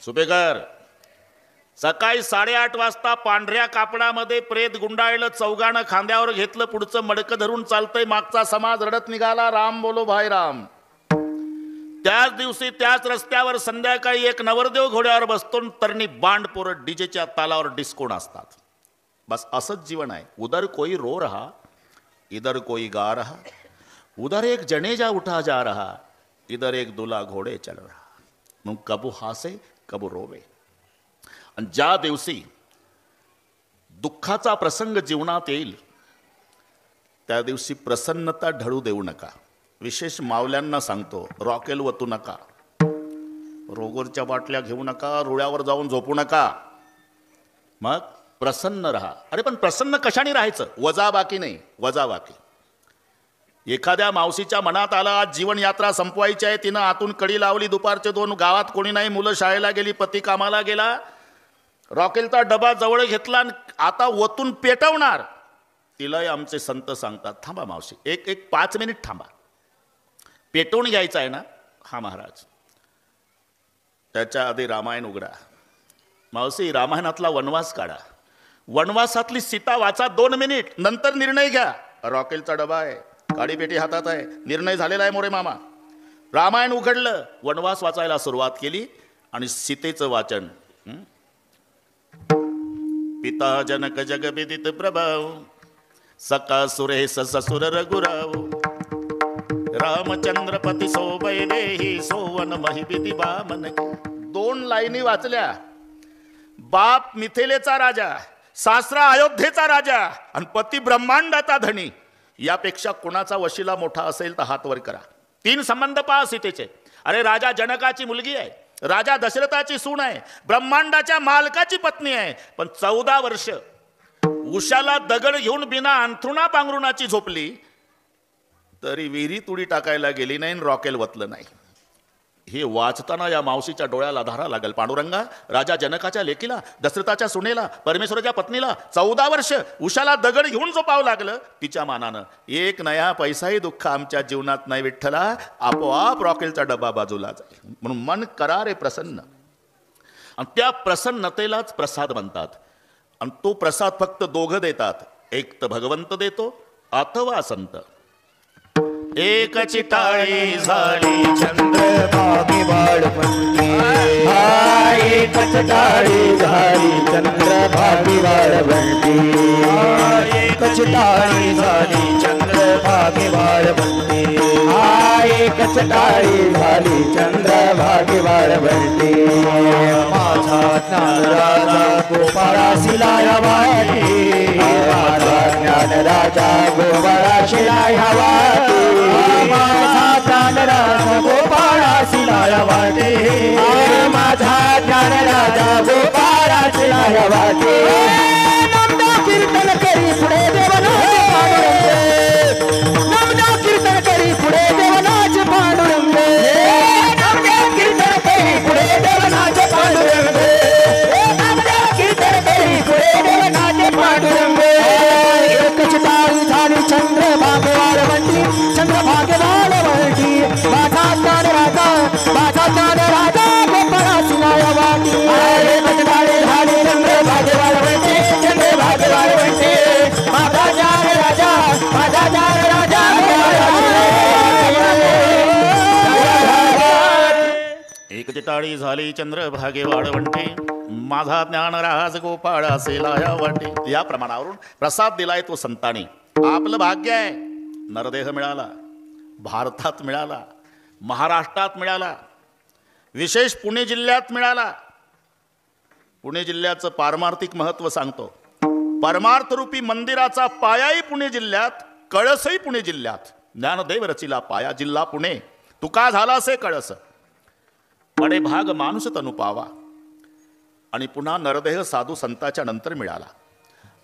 सुपेकर सकाळी 8:30 वाजता पांढऱ्या कापडामध्ये प्रेत गुंडाळलं, चौघानं खांद्यावर घेतलं, पुढचं मडकं धरून चालतंय, मागचा समाज रडत निघाला राम बोलो भाई राम. त्याच दिवशी त्याच रस्त्यावर संध्याकाळी एक नवरदेव घोड्यावर बसतो, तरणी बांड पोरं डीजेच्या तालावर डिस्को नाचतात. बस असंच जीवन आहे. उधर कोई रो रहा इधर कोई गा रहा, उधर एक जनेजा उठा जा रहा इधर एक दुला घोडे चल रहा. मग कबू हासे कबू रोवे. आणि ज्या दिवशी दुःखाचा प्रसंग जीवनात येईल त्या दिवशी प्रसन्नता ढळू देऊ नका. विशेष मावल्यांना सांगतो, रॉकेल वतू नका, रोगरच्या बाटल्या घेऊ नका, रुळ्यावर जाऊन झोपू नका. मग प्रसन्न राहा. अरे पण प्रसन्न कशाने राहायचं? वजाबाकी नाही, वजाबाकी. एखाद्या मावशीच्या मनात आलं आज जीवन यात्रा संपवायची आहे, तिनं आतून कडी लावली, दुपारचे 2 गावात कोणी नाही, मुलं शाळेला गेली, पती कामाला गेला, रॉकेलचा डबा जवळ घेतला, आता वतून पेटवणार. तिलाही आमचे संत सांगतात, थांबा मावशी, एक 5 मिनिट थांबा, पेटवून घ्यायचं आहे ना. हा महाराज, त्याच्या आधी रामायण उघडा. मावशी रामायणातला वनवास काढा, वनवासातली सीता वाचा 2 मिनिट, नंतर निर्णय घ्या. रॉकेलचा डबा आहे, काडीपेटी हातात आहे, निर्णय झालेला आहे मोरे मामा. रामायण उघडलं, वनवास वाचायला सुरुवात केली आणि सीतेचं वाचन. पिता जनक जग विदित प्रभाव, सका सुरेश ससुर रघुराव, रामचंद्रपती सोबय देही सोवन महिबिदी बामन. 2 लाईनी वाचल्या. बाप मिथिलेचा राजा, सासरा अयोध्येचा राजा आणि पती ब्रह्मांडाचा धनी. यापेक्षा कोणाचा वशिला मोठा असेल तर हात वर करा. 3 संबंध पहा सीतेचे. अरे राजा जनकाची मुलगी आहे, राजा दशरथाची सून आहे, ब्रह्मांडाच्या मालकाची पत्नी आहे, पण 14 वर्ष उशाला दगड घेऊन बिना अंथरुणा पांघरुणाची झोपली तरी विहिरीत उडी टाकायला गेली नाही, रॉकेल वतलं नाही. हे वाचताना या मावशीच्या डोळ्याला धारा लागल. पांडुरंगा, राजा जनकाच्या लेकीला, दशरथाच्या सुनेला, परमेश्वराच्या पत्नीला 14 वर्ष उशाला दगड घेऊन झोपावं लागलं. तिच्या मानानं 1 नया पैसाही दुःख आमच्या जीवनात नाही विठ्ठला. आपोआप रॉकेलचा डबा बाजूला जाईल. म्हणून मन करा रे प्रसन्न. आणि त्या प्रसन्नतेलाच प्रसाद म्हणतात. आणि तो प्रसाद फक्त 2 देतात, एक तर भगवंत देतो अथवा संत. एकची टाळी झाली चंद्रभागी वाळवंटी, एकच टाळी झाली चंद्रभागी वाळवंटी, एकच टाळी झाली चंद्रभागी वाळवंटी, एकच टाळी झाली चंद्रभागी वाळवंटी. माझा गोपाळासी लाया वाटे माझा ज्ञान राजा गोपाळासी लाया वाटे माझा ज्ञान राजा गोपाळासी लाया वाटे माझा ज्ञान राजा गोपाळासी लाया वाटे नामदा कीर्तन करी पुढे देवनाचे पांडुरंग नामदा कीर्तन करी पुढे देवनाचे पांडुरंग नामदा कीर्तन करी पुढे देवनाचे पांडुरंग नामदा कीर्तन करी पुढे देवनाचे पांडुरंग एकच टाळी झाली चंद्रभाग वाळवंटी चंद्रभाग वाळवंटी माझा ज्ञान राजा गोपाळासी लाया वाटी एकच टाळी झाली चंद्रभाग वाळवंटी चंद्रभाग वाळवंटी माझा ज्ञान राजा एक चिताळी झाली चंद्रभागे वाळवंटे माझा ज्ञान राज गोपाळासी लाया वाटे. या प्रमाणावरून प्रसाद दिलाय तो संतांनी. आपलं भाग्य आहे, नरदेह मिळाला, भारतात मिळाला, महाराष्ट्रात मिळाला, विशेष पुणे जिल्ह्यात मिळाला. पुणे जिल्ह्याचं पारमार्थिक महत्व सांगतो. परमार्थरूपी मंदिराचा पायाही पुणे जिल्ह्यात, कळसही पुणे जिल्ह्यात. ज्ञानदेव रचिला पाया जिल्हा पुणे, तुका झालासे कळस. पडे भाग माणूस तनु पावा. आणि पुन्हा नरदेह साधू संताच्या नंतर मिळाला.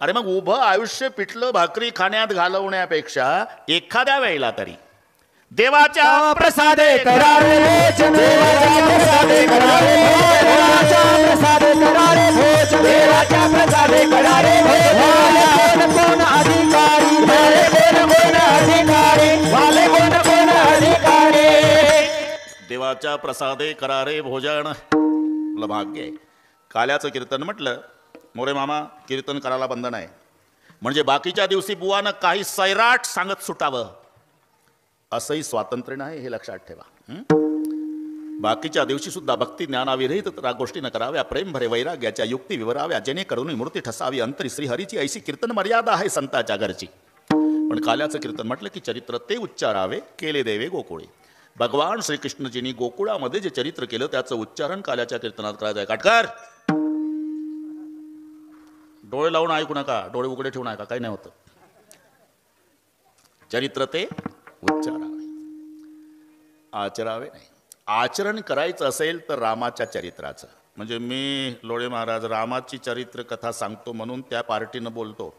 अरे मग उभं आयुष्य पिठलं भाकरी खाण्यात घालवण्यापेक्षा एखाद्या वेळेला तरी देवाच्या प्रसादे करारे भोज देवाच्या प्रसादे करारे देवाच्या प्रसादे करारे भोज देवाच्या प्रसादे करारे भोज कोण अधिकारी वाले कोण अधिकारी वाले कोण अधिकारी देवाच्या प्रसादे करारे भोजन. आपलं भाग्य आहे. काल्याचं कीर्तन म्हटलं, मोरे मामा कीर्तन करायला बंधन आहे म्हणजे बाकीच्या दिवशी बुवानं काही सैराट सांगत सुटावं असंही स्वातंत्र्य नाही, हे लक्षात ठेवा. बाकीच्या दिवशी सुद्धा भक्ती ज्ञानाविरहित गोष्टी न कराव्या, प्रेम भरे वैराग्याच्या युक्ती विवराव्या, जेणेकरून मूर्ती ठसावी अंतरी श्रीहरीची. ऐशी कीर्तन मर्यादा आहे संताच्या घरची. पण काल्याचं कीर्तन म्हटलं की चरित्र ते उच्चारावे, केले देवे गोकुळे. भगवान श्रीकृष्णजींनी गोकुळामध्ये जे चरित्र केलं त्याचं उच्चारण काल्याच्या कीर्तनात करायचं आहे. काटकर, डोळे लावून ऐकू नका, डोळे उघडे ठेवून ऐका, काही नाही होतं. चरित्र ते उच्चारावे, आचरावे नाही. आचरण करायचं असेल तर रामाच्या चरित्राचं. म्हणजे मी लोळे महाराज रामाची चरित्र कथा सांगतो म्हणून त्या पार्टीनं बोलतो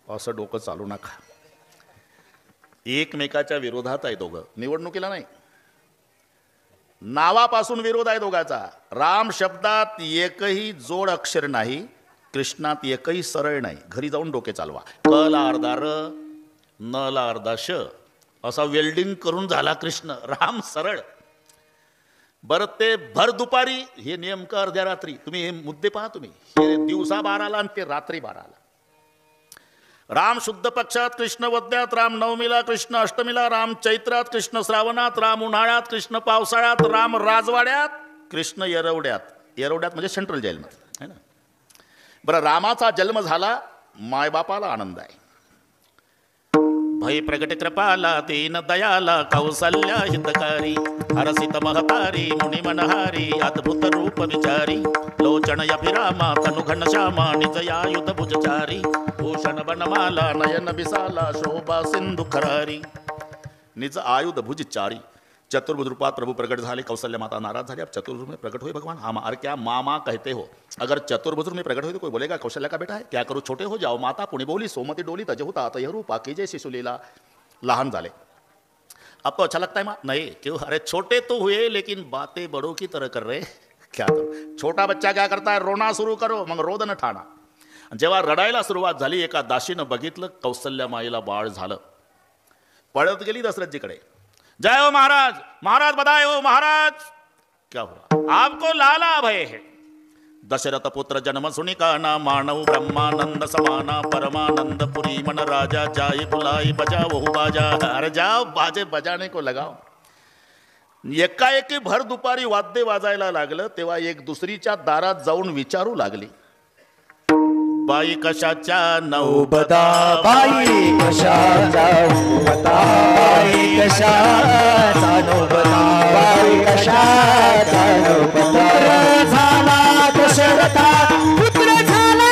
असं डोकं चालू नका. एकमेकाच्या विरोधात आहे दोघं, निवडणुकीला नाही, नावापासून विरोध आहे दोघाचा. राम शब्दात एकही जोड अक्षर नाही, कृष्णात एकही सरळ नाही. घरी जाऊन डोके चालवा. क ला अर्धा र, न ला अर्धा श असा वेल्डिंग करून झाला कृष्ण. राम सरळ. बरं ते भर दुपारी हे नेमकं अर्ध्या रात्री. तुम्ही हे मुद्दे पहा, तुम्ही हे दिवसा 12ला आणि ते रात्री 12ला. राम शुद्ध पक्षात, कृष्ण वद्यात, राम नवमीला, कृष्ण अष्टमीला, राम चैत्रात, कृष्ण श्रावणात, राम उन्हाळ्यात, कृष्ण पावसाळ्यात, राम राजवाड्यात, कृष्ण येरवड्यात. येरवड्यात म्हणजे सेंट्रल जेलमध्ये आहे ना. बरं, रामाचा जन्म झाला, मायबापाला आनंद आहे. भय प्रगट कृपाला दीन दयाला कौसल्या हितकारी हरसित महतारी मुनि मनहारी अद्भुत रूप विचारी लोचन अभिरामा तनु घनश्यामा निजयायुध भुजचारी भूषण बनमाला नयन विशाला शोभा सिंधु खरारी. निज आयुध भुजचारी. चतुर्भुज रूपात प्रभु प्रकट झाले. कौशल्या माता नाराज झाली. अब चतुर्भुज में प्रकट हुए भगवान. हाँ, अरे क्या मामा कहते हो? अगर चतुर्भुज में प्रकट हुए तो कोई बोलेगा कौशल्या का बेटा है, क्या करो छोटे हो जाओ. माता पुण्य बोली सोमती डोली तजहुता तय रूपा कीजे शिशुलीला. लहान झाले. आपको अच्छा लगता है माँ? नहीं. क्यों? अरे छोटे तो हुए लेकिन बातें बड़ों की तरह कर रहे. क्या करो? छोटा बच्चा क्या करता है? रोना सुरू करो, मग रोदन ठाणा. जेव्हा रडायला सुरुवात झाली, एका दासीनं बघितलं कौशल्या माईला बाळ झालं. पळत गेली दशरथजीकडे. जय हो महाराज, महाराज बधाई हो महाराज. क्या हुआ? आपको लाला भय है. दशरथ पुत्र जन्म सुनी का ना मानव ब्रह्मानंद समाना परमानंद पुरी मन राजा जाई बुलाई बजाओ बाजा. अरे जाओ बाजे बजाने को लगाओ. एकाएकी भर दुपारी वाद्य वाजायला लागलं तेव्हा एक दुसरीच्या दारात जाऊन विचारू लागली, बाई कशाच्या नौबता, बाई कशाचा नौबता, बाई कशाचा नौबता, बाई कशाचा नौबता. झाला दशरथा पुत्र झाला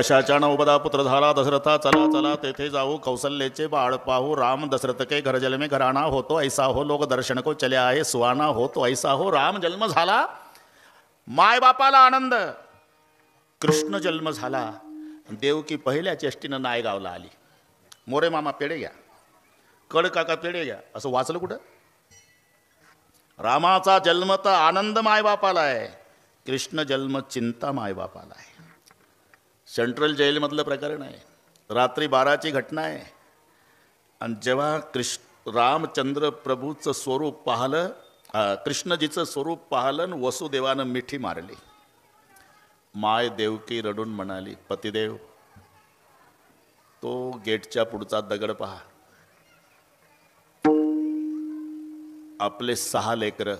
दशाच्या 9 पुत्र झाला दशरथा, चला चला तेथे जाऊ कौशल्याचे बाळ पाहू, राम दशरथ के घर जल में घराना होतो ऐसा हो, लोक दर्शन को चले आहे सुहाना होतो ऐसा हो. राम जन्म झाला, माय बापाला आनंद. कृष्ण जन्म झाला, देवकी पहिल्या चेष्टीनं नायगावला आली. मोरे मामा पेढे घ्या, कड काका पेढे घ्या, असं वाचलं कुठं? रामाचा जन्म तर आनंद मायबापाला आहे, कृष्ण जन्म चिंता मायबापाला आहे. सेंट्रल जेलमधलं प्रकरण आहे, रात्री 12ची घटना आहे. आणि जेव्हा रामचंद्र प्रभूचं स्वरूप पाहिलं, कृष्णजीचं स्वरूप पाहिलं आणि वसुदेवानं मिठी मारली. माय देवकी रडून म्हणाली, पतिदेव तो गेटच्या पुढचा दगड पहा, आपले 6 लेकरं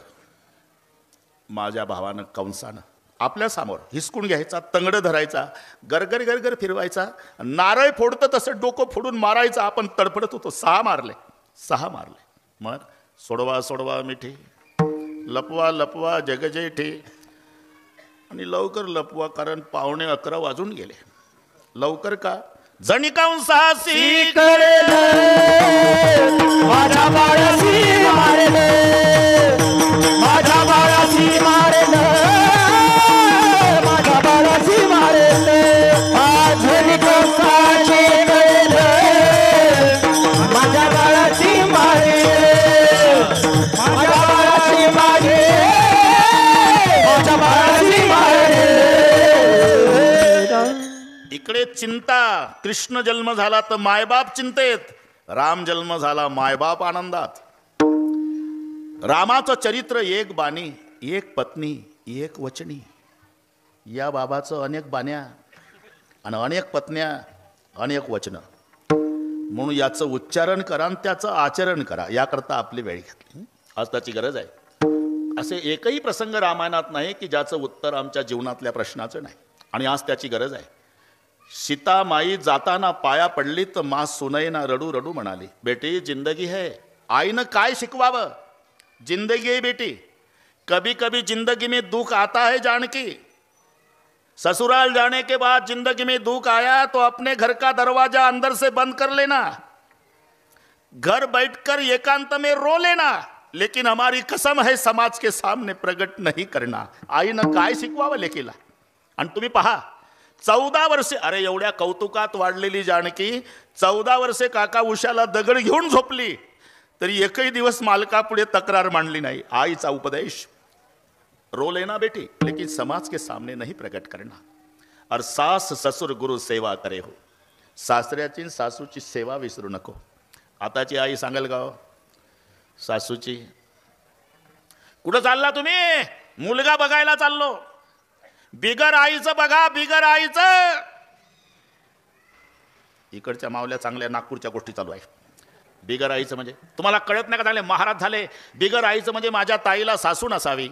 माझ्या भावानं कंसानं आपल्या समोर हिसकून घ्यायचा, तंगड धरायचा, गरगर गरगर फिरवायचा, नारळ फोडतं तसं डोकं फोडून मारायचं. आपण तडफडत होतो. 6 मारले. मग सोडवा सोडवा मिठी, लपवा लपवा जगजेठी, आणि लवकर लपवा कारण 11:15 वाजून गेले. लवकर का? जणी कंसासी करेल माझ्या बाळाशी मारेल, माझ्या बाळाशी मारेल, माझ्या बाळाशी मारेल. माझी कंसाची करेल माझ्या बाळाशी मारेल, माझ्या बाळाशी मारेल, माझ्या बाळाशी मारेल. इकडे चिंता, कृष्ण जन्म झाला तर मायबाप चिंतेत, राम जन्म झाला मायबाप आनंदात. रामाचं चरित्र एक बाणी, एक पत्नी, एक वचनी. या बाबाचं अनेक बाण्या आणि अनेक पत्न्या, अनेक वचनं. म्हणून याचं उच्चारण करा आणि त्याचं आचरण करा, याकरता आपली वेळ घेतली. आज त्याची गरज आहे. असे एकही प्रसंग रामायणात नाही की ज्याचं उत्तर आमच्या जीवनातल्या प्रश्नाचं नाही, आणि आज त्याची गरज आहे. सीता माई जाताना पाया पडली तर मा सुनैना रडू रडू म्हणाली, बेटी जिंदगी है. आईनं काय शिकवावं? जिंदगी है बेटी, कभी कभी जिंदगी में दुख आता है जानकी. ससुराल जाने के बाद जिंदगी में दुख आया तो अपने घर का दरवाजा अंदर से बंद कर लेना, घर बैठकर एकांत में रो लेना, लेकिन हमारी कसम है समाज के सामने प्रकट नहीं करना. आईनं काय शिकवावं लेकीला? आणि तुम्ही पहा, 14 वर्षे, अरे एवढ्या कौतुकात वाढलेली जानकी 14 वर्षे काका उशाला दगड घेऊन झोपली तरी एकही दिवस मालकापुढे तक्रार मांडली नाही. आईचा उपदेश, रो लेना बेटी लेकिन समाज के सामने नहीं प्रकट करना. और सास ससुर गुरु सेवा करे हो. सासऱ्याची सासूची सेवा विसरू नको. आताची आई सांगेल का सासूची, कुठं चालला तुम्ही? मुलगा बघायला चाललो. बिगर आईचं बघा, बिगर आईचं. इकडच्या मावल्या चांगल्या नागपूरच्या गोष्टी चालू आहे. बिगर आईचं म्हणजे तुम्हाला कळत नाही का? चांगले महाराज झाले. बिगर आईचं म्हणजे माझ्या ताईला सासू नसावी,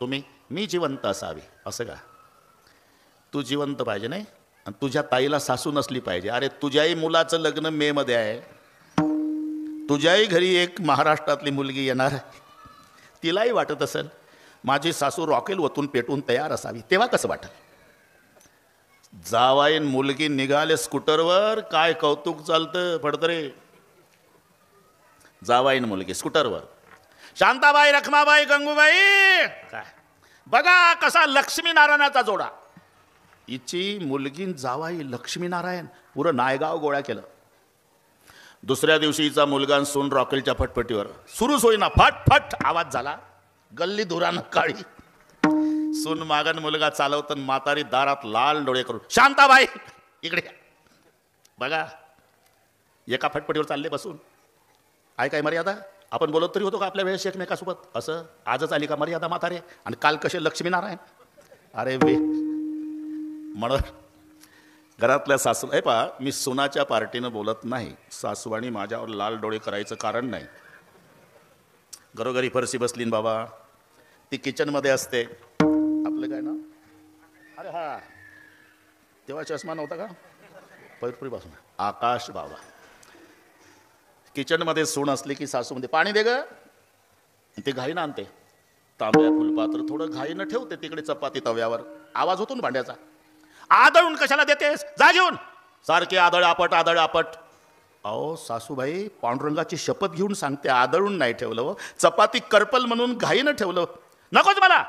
तुम्ही मी जिवंत असावी, असं का? तू जिवंत पाहिजे नाही, आणि तुझ्या ताईला सासू नसली पाहिजे. अरे तुझ्याही मुलाचं लग्न मे मध्ये आहे, तुझ्याही घरी एक महाराष्ट्रातली मुलगी येणार आहे, तिलाही वाटत असेल माझी सासू रॉकेल वतून पेटून तयार असावी, तेव्हा कसं वाटल? जावाईन मुलगी निघाले स्कूटरवर, काय कौतुक चालतं फडतरे. जावाईन मुलगी स्कूटरवर, शांताबाई, रखमाबाई, गंगूबाई, काय बघा कसा लक्ष्मीनारायणाचा जोडा. हिची मुलगी जावाई लक्ष्मीनारायण, पुरं नायगाव गोळ्या केलं. दुसऱ्या दिवशीचा मुलगा सून रॉकेलच्या फटफटीवर, सुरूच होईना, फट फट आवाज झाला. गल्ली धुरानं काळी. सून मागन मुलगा चालवत, म्हातारी दारात लाल डोळे करून, शांताबाई इकडे बघा. एका फटफटीवर चालले बसून. आहे काय मर्यादा? आपण बोलत तरी होतो का आपल्या वेळेस एकमेकासोबत? असं आजच आली का मर्यादा म्हातारे? आणि काल कसे लक्ष्मीनारायण. अरे वे, म्हणून घरातल्या सासू, हे पहा मी सुनाच्या पार्टीनं बोलत नाही. सासूवाणी माझ्यावर लाल डोळे करायचं कारण नाही. घरोघरी फरशी बसलीन बाबा, ती किचनमध्ये असते. आपलं काय ना, अरे हा तेव्हा चष्मा नव्हता का? पैरपुरीपासून आकाश बाबा. किचनमध्ये सून असली की सासूमध्ये पाणी दे ग, ते घाईनं आणते. तांब्या फुलपात्र थोडं घाईनं ठेवते तिकडे चपाती तव्यावर. आवाज होतो ना भांड्याचा. आदळून कशाला देतेस? जा घेऊन. सारखे आदळ आपट. अहो सासूबाई, पांडुरंगाची शपथ घेऊन सांगते, आदळून नाही ठेवलं हो. चपाती करपल म्हणून घाईनं ठेवलं. नकोच मला.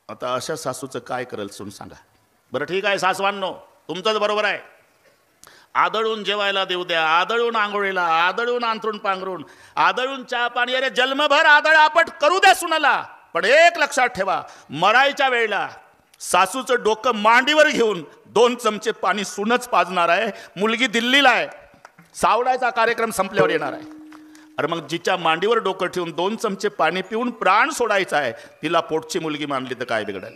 आता अशा सासूचं काय करेल सून सांगा बरं. ठीक आहे सासवांनो, तुमचंच बरोबर आहे. आदळून जेवायला देऊ द्या, आदळून आंघोळीला, आदळून अंथरूण पांघरून, आदळून चहा पाणी, अरे जन्मभर आदळ आपट करू द्या सुनाला. पण एक लक्षात ठेवा, मरायच्या वेळेला सासूचं डोकं मांडीवर घेऊन 2 चमचे पाणी सुनच पाजणार आहे. मुलगी दिल्लीला आहे, सावडायचा कार्यक्रम संपल्यावर येणार आहे. अरे मग जिच्या मांडीवर डोकं ठेवून 2 चमचे पाणी पिऊन प्राण सोडायचा आहे, तिला पोटची मुलगी मानली तर काय बिघडेल?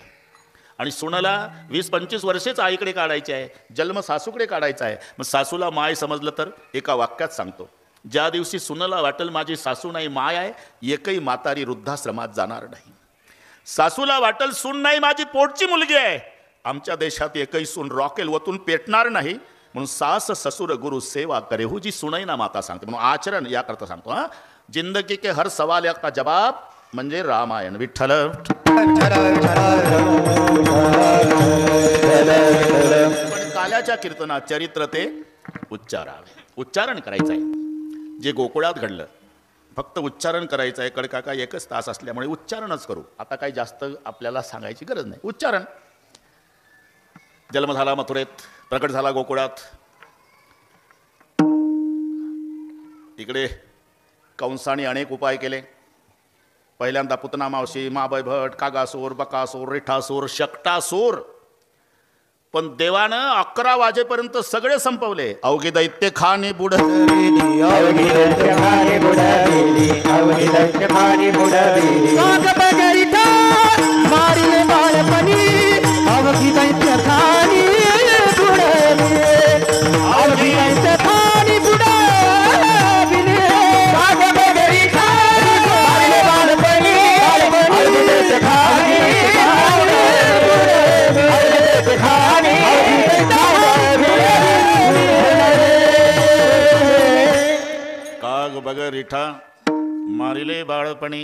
आणि सुनाला 20-25 वर्षेच आईकडे काढायची आहे, जन्म सासूकडे काढायचा आहे. मग सासूला माय समजलं तर एका वाक्यात सांगतो, ज्या दिवशी सुनाला वाटेल माझी सासू नाही माय आहे, एकही म्हातारी वृद्धाश्रमात जाणार नाही. सासूला वाटेल सून नाही माझी पोटची मुलगी आहे, आमच्या देशात एकही सून रॉकेल वतून पेटणार नाही. म्हणून सास ससुर गुरु सेवा करे हो जी सुनई ना माता सांगते. म्हणून आचरण याकरता सांगतो. हा, जिंदगी के हर सवाल का जवाब म्हणजे रामायण. विठ्ठल पण काल्याच्या कीर्तनात चरित्र ते उच्चारावे. उच्चारण करायचं आहे. जे गोकुळात घडलं फक्त उच्चारण करायचं आहे. कडकाका 1च तास असल्यामुळे उच्चारणच करू. आता काही जास्त आपल्याला सांगायची गरज नाही. उच्चारण. जन्म झाला मथुरेत, प्रकट झाला गोकुळात. इकडे कंसाने अनेक उपाय केले. पहिल्यांदा पुतना मावशी, माबाई भट, कागासूर, बकासूर, रिठासूर, शकटासूर. पण देवानं 11 वाजेपर्यंत सगळे संपवले. अवघी दैत्य खाणे बुडविली, अवघी दैत्य खाणे बुडविली, अवघी दैत्य खाणे बुडविली. काग बगरिता मारिले बाळपणी, अवघी दैत्य खाणे बुडविली, अवघी दैत्य खाणे बुडविली. काग बगरिता मारिले बाळपणी, अवघी दैत्य खाणे बगर रिठा मारिले बाळपणी.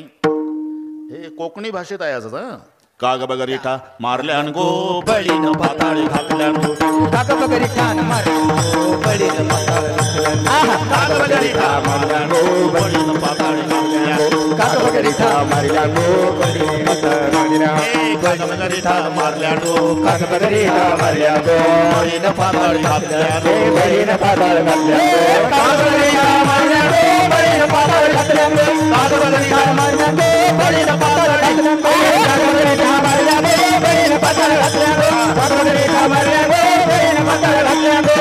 हे कोकणी भाषेत आहे असं. काग बगर रिठा मारल्यान गो बळीन पाताळी घातल्यान गो. काग बगरिता मारल्यान गो बळीन पाताळी घातल्यान गो. काग बगर रिठा मारल्यान गो बळीन पाताळी घातल्यान गो. काग बगरिता मारल्यान गो बळीन पाताळी घातल्यान गो. काग बगर रिठा मारल्यान गो. काग बगरिता मारल्यान गो बळीन पाताळी घातल्यान गो. बळीन पाताळी घातल्यान गो. काग बगरिता मारल्यान गो बळीन पाताळी घातल्यान गो. काग बगरिता मारल्यान गो बळीन पाताळी घातल्यान गो. काग बगरिता मारल्यान गो बळीन पाताळी घातल्यान गो. काग बगरिता मारल्यान गो बळीन पाताळी घातल्यान गो.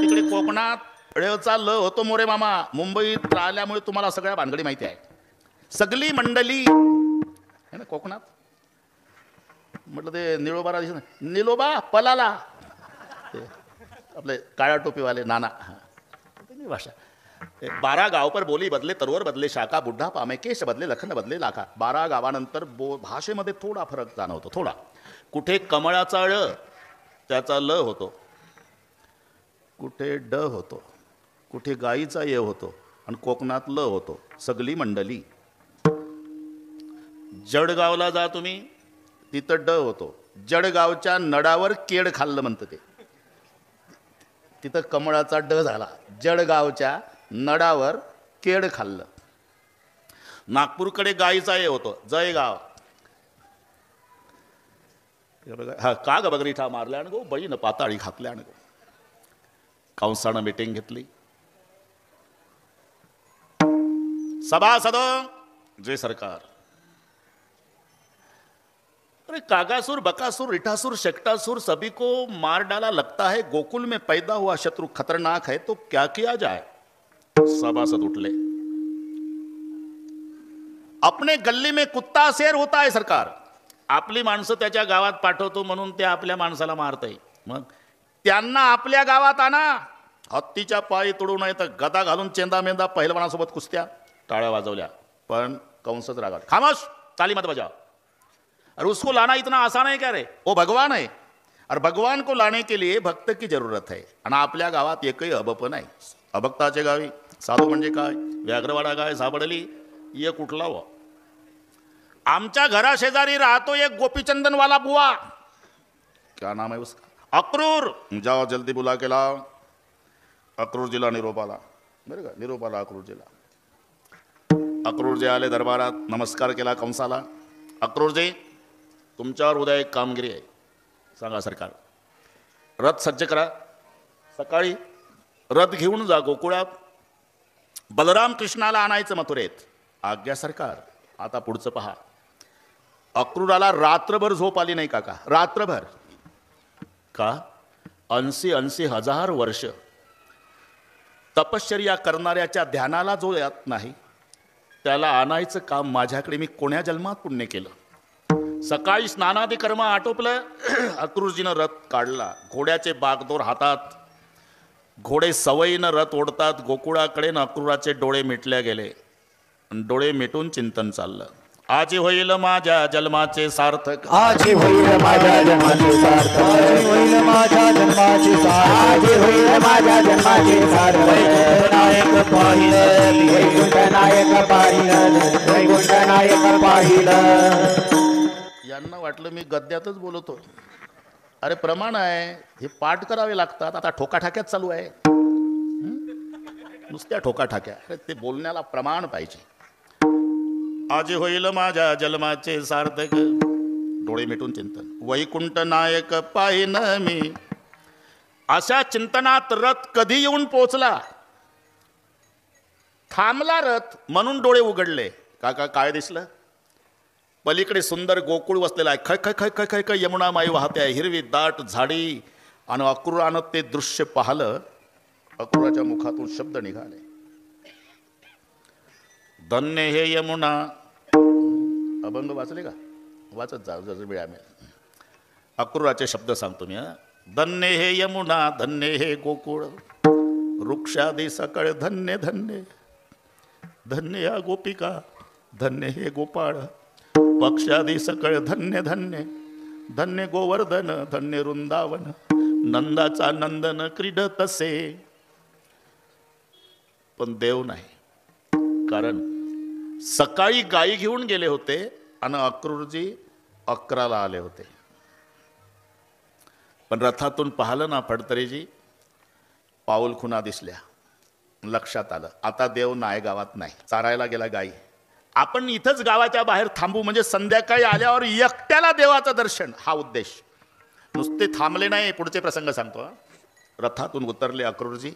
इकडे कोकणात ळचा ल होतो मोरे मामा. मुंबईत राहिल्यामुळे तुम्हाला सगळ्या भानगडी माहिती आहे. सगळी मंडळी है ना कोकणात. म्हटलं ते निळोबाला दिसत नाही. निलोबा पलाला, ते आपले काळ्या टोपीवाले नाना. भाषा 12 गाव पर बोली बदले, तरवर बदले शाखा, बुड्ढा पामे केश बदले, लखन बदले लाखा. 12 गावानंतर भाषेमध्ये थोडा फरक जाणवतो. थोडा. कुठे कमळाचा ळ त्याचा ल होतो, कुठे ड होतो, कुठे गाईचा ये होतो, आणि कोकणात ल होतो. सगळी मंडळी. जळगावला जा तुम्ही, तिथं ड होतो. जळगावच्या नडावर केड खाल्लं म्हणतं ते. तिथं कमळाचा ड झाला. जळगावच्या नडावर केड खाल्लं. नागपूरकडे गाईचा ये होतो, जयगाव. हा, काग बगरीठा मारल्यान गो बळीन पाताळी घातल्यान गो. कंसानं मीटिंग घेतली. सभासद जय सरकार. अरे कागासुर, बकासुर, रिठासुर, शकटासुर सभी को मार डाला. लगता है गोकुल में पैदा हुआ शत्रु खतरनाक है, तो क्या किया जाए? सभासद उठले. अपने गल्ली में कुत्ता शेर होता है सरकार. आपली माणसं त्याच्या गावात पाठवतो म्हणून ते आपल्या माणसाला मारतंय. मग त्यांना आपल्या गावात आणा. हत्तीच्या पायी तोडू नये तर गदा घालून चेंदा मेंदा पहिलवानासोबत कुस्त्या. टाळ्या वाजवल्या. पण कंसच रागावला. खामोश, ताली मत बजाओ. अरे उसको लाना इतना आसान है क्या रे? वो भगवान है. और भगवान को लाने के लिए भक्त की जरूरत है. आणि आपल्या गावात एकही अभप नाही. अभक्ताचे गावी साधू म्हणजे काय? व्याघ्रवाडा काय सापडली ये कुठला व. आमच्या घराशेजारी राहतो एक गोपीचंदन वाला बुवा, क्या नाम है उसका, अक्रूर. जाओ जल्दी बुला के लाओ अक्रूरजीला निरोपाला. बरं का, निरोपाला अक्रूरजीला. अक्रूरजी आले दरबारात, नमस्कार केला कंसाला. अक्रूरजी, तुमच्यावर उद्या एक कामगिरी आहे. सांगा सरकार. रथ सज्ज करा. सकाळी रथ घेऊन जा गोकुळात. बलराम कृष्णाला आणायचं मथुरेत. आज्ञा सरकार. आता पुढचं पहा. अक्रूराला रात्रभर झोप आली नाही काका, रात्रभर. का? 80 हजार वर्ष तपश्चर्या करणाऱ्याच्या ध्यानाला जो येत नाही त्याला आणायचं काम माझ्याकडे मी कोण्या जन्मात पुण्य केलं. सकाळी स्नानादी कर्म आटोपलं. अक्रूरजीनं रथ काढला. घोड्याचे बागदोर हातात. घोडे सवयीनं रथ ओढतात गोकुळाकडे. अक्रूराचे डोळे मिटल्या गेले. डोळे मिटून चिंतन चाललं. आजी होईल माझ्या जन्माचे सार्थक, आजी होईल माझ्या जन्माचे सार्थक, आजी होईल माझ्या जन्माचे सार्थक, आजी होईल माझ्या जन्माचे सार्थक. वैकुंठ नायक पाहिलं, वैकुंठ नायक पाहिलं, वैकुंठ नायक पाहिलं. यांना वाटलं मी गद्यातच बोलतो. अरे प्रमाण आहे, हे पाठ करावे लागतात. आता ठोकाठाक्यात चालू आहे. नुसत्या ठोकाठाक्या. अरे ते बोलण्याला प्रमाण पाहिजे. आजी होईल माझ्या जन्माचे सार्थक, डोळे मिटून चिंतन. वैकुंठ नायक पाहिन मी. अशा चिंतनात रथ कधी येऊन पोचला. थांबला रथ म्हणून डोळे उघडले. काका काय दिसलं? पलीकडे सुंदर गोकुळ वसलेला आहे. खय खय खय खय खय खय यमुना माई वाहते आहे. हिरवी दाट झाडी. आणि अक्रूरानं ते दृश्य पाहिलं. अक्रूराच्या मुखातून शब्द निघाले. धन्य हे यमुना. अभंग वाचले का? वाचत जा जर वेळ मिळेल. अक्रूराचे शब्द सांगतो मी. धन्य हे यमुना, धन्य हे गोकुळ, वृक्षादी सकळ धन्य धन्य. धन्य या गोपिका, धन्य हे गोपाळ, पक्षादी सकळ धन्य धन्य. धन्य गोवर्धन, धन्य वृंदावन, नंदाचा नंदन क्रीडत तसे. पण देव नाही. कारण सकाळी गायी घेऊन गेले होते आणि अक्रूरजी 11ला आले होते. पण रथातून पाहिलं ना फडतरेजी, पाऊलखुणा दिसल्या. लक्षात आलं आता देव नाय गावात नाही, चारायला गेला गायी. आपण इथंच गावाच्या बाहेर थांबू म्हणजे संध्याकाळी आल्यावर एकट्याला देवाचं दर्शन, हा उद्देश. नुसते थांबले नाही. पुढचे प्रसंग सांगतो. रथातून उतरले अक्रूरजी.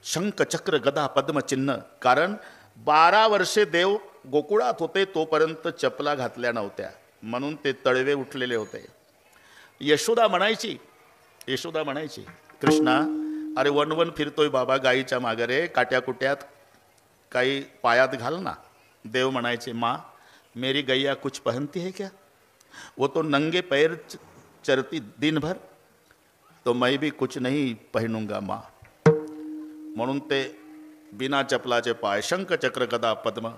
शंख चक्र गदा पद्मचिन्ह. कारण 12 वर्षे देव गोकुळात होते तोपर्यंत चपला घातल्या नव्हत्या म्हणून ते तळवे उठलेले होते. यशोदा म्हणायची कृष्णा अरे वनवन फिरतोय बाबा गाईच्या मागरे, काट्याकुट्यात काही पायात घाल ना. देव म्हणायचे माँ मेरी गैया कुछ पहनती है क्या? वो तो नंगे पैर चरती दिन भर, तो मैं भी कुछ नहीं पहनूंगा माँ. म्हणून ते बिना चपलाचे पाय. शंख चक्र गदा पद्म.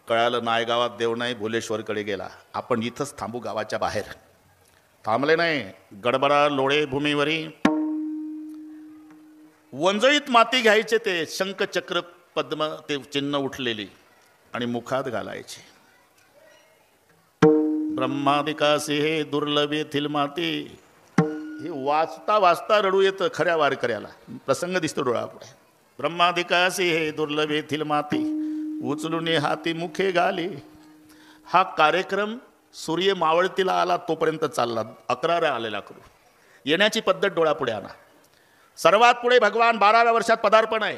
कळालं नायगावात देव नाही, भुलेश्वरकडे गेला. आपण इथंच थांबू गावाच्या बाहेर. थांबले नाही. गडबडा लोळे भूमीवरी. वंजळीत माती घ्यायचे ते शंख चक्र पद्म ते चिन्ह उठलेली आणि मुखात घालायचे. ब्रह्मादिकासी हे दुर्लभ येथील माती. हे वाचता वाचता रडू येतं खऱ्या वारकऱ्याला. प्रसंग दिसतो डोळ्यापुढे. ब्रह्मादिकासी हे दुर्लभ येथील माती, उचलून हाती मुखे घाली. हा कार्यक्रम सूर्य मावळतीला आला तोपर्यंत चालला. 11 आलेला करू. येण्याची पद्धत डोळ्यापुढे आणा. सर्वात पुढे भगवान 12व्या वर्षात पदार्पण आहे.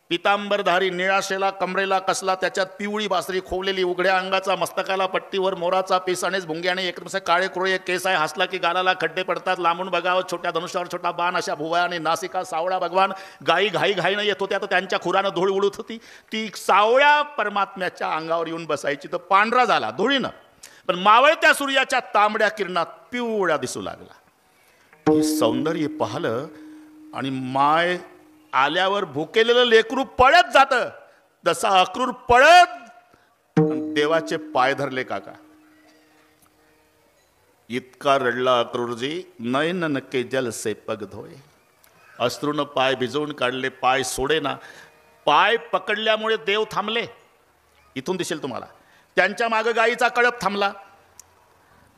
पितांबरधारी, निळाशेला कमरेला कसला, त्याच्यात पिवळी बासरी खोवलेली, उघड्या अंगाचा, मस्तकाला पट्टीवर मोराचा पीस आणि भुंग्याने एकदम काळे कुळे केस आहे. हसला की गालाला खड्डे पडतात. लांबून बघावं छोट्या धनुष्यावर छोटा बाण, अशा भुवया आणि नासिका सावळा. भगवान गाई घाईनं येत होत्या तर त्यांच्या खुरानं धूळ उडत होती. ती सावळ्या परमात्म्याच्या अंगावर येऊन बसायची तर पांढरा झाला धुळीनं. पण मावळत्या सूर्याच्या तांबड्या किरणात पिवळा दिसू लागला. हे सौंदर्य पाहिलं आणि माय आल्यावर भुकेलेलं लेकरू पळत जातं. जसा अक्रूर पळत देवाचे पाय धरले. काका इतका रडला अक्रूरजी. नयन नक्के जल से पग धोये. अश्रूनं पाय भिजवून काढले. पाय सोडे ना. पाय पकडल्यामुळे देव थांबले. इथून दिसेल तुम्हाला. त्यांच्या मागं गाईचा कळप थांबला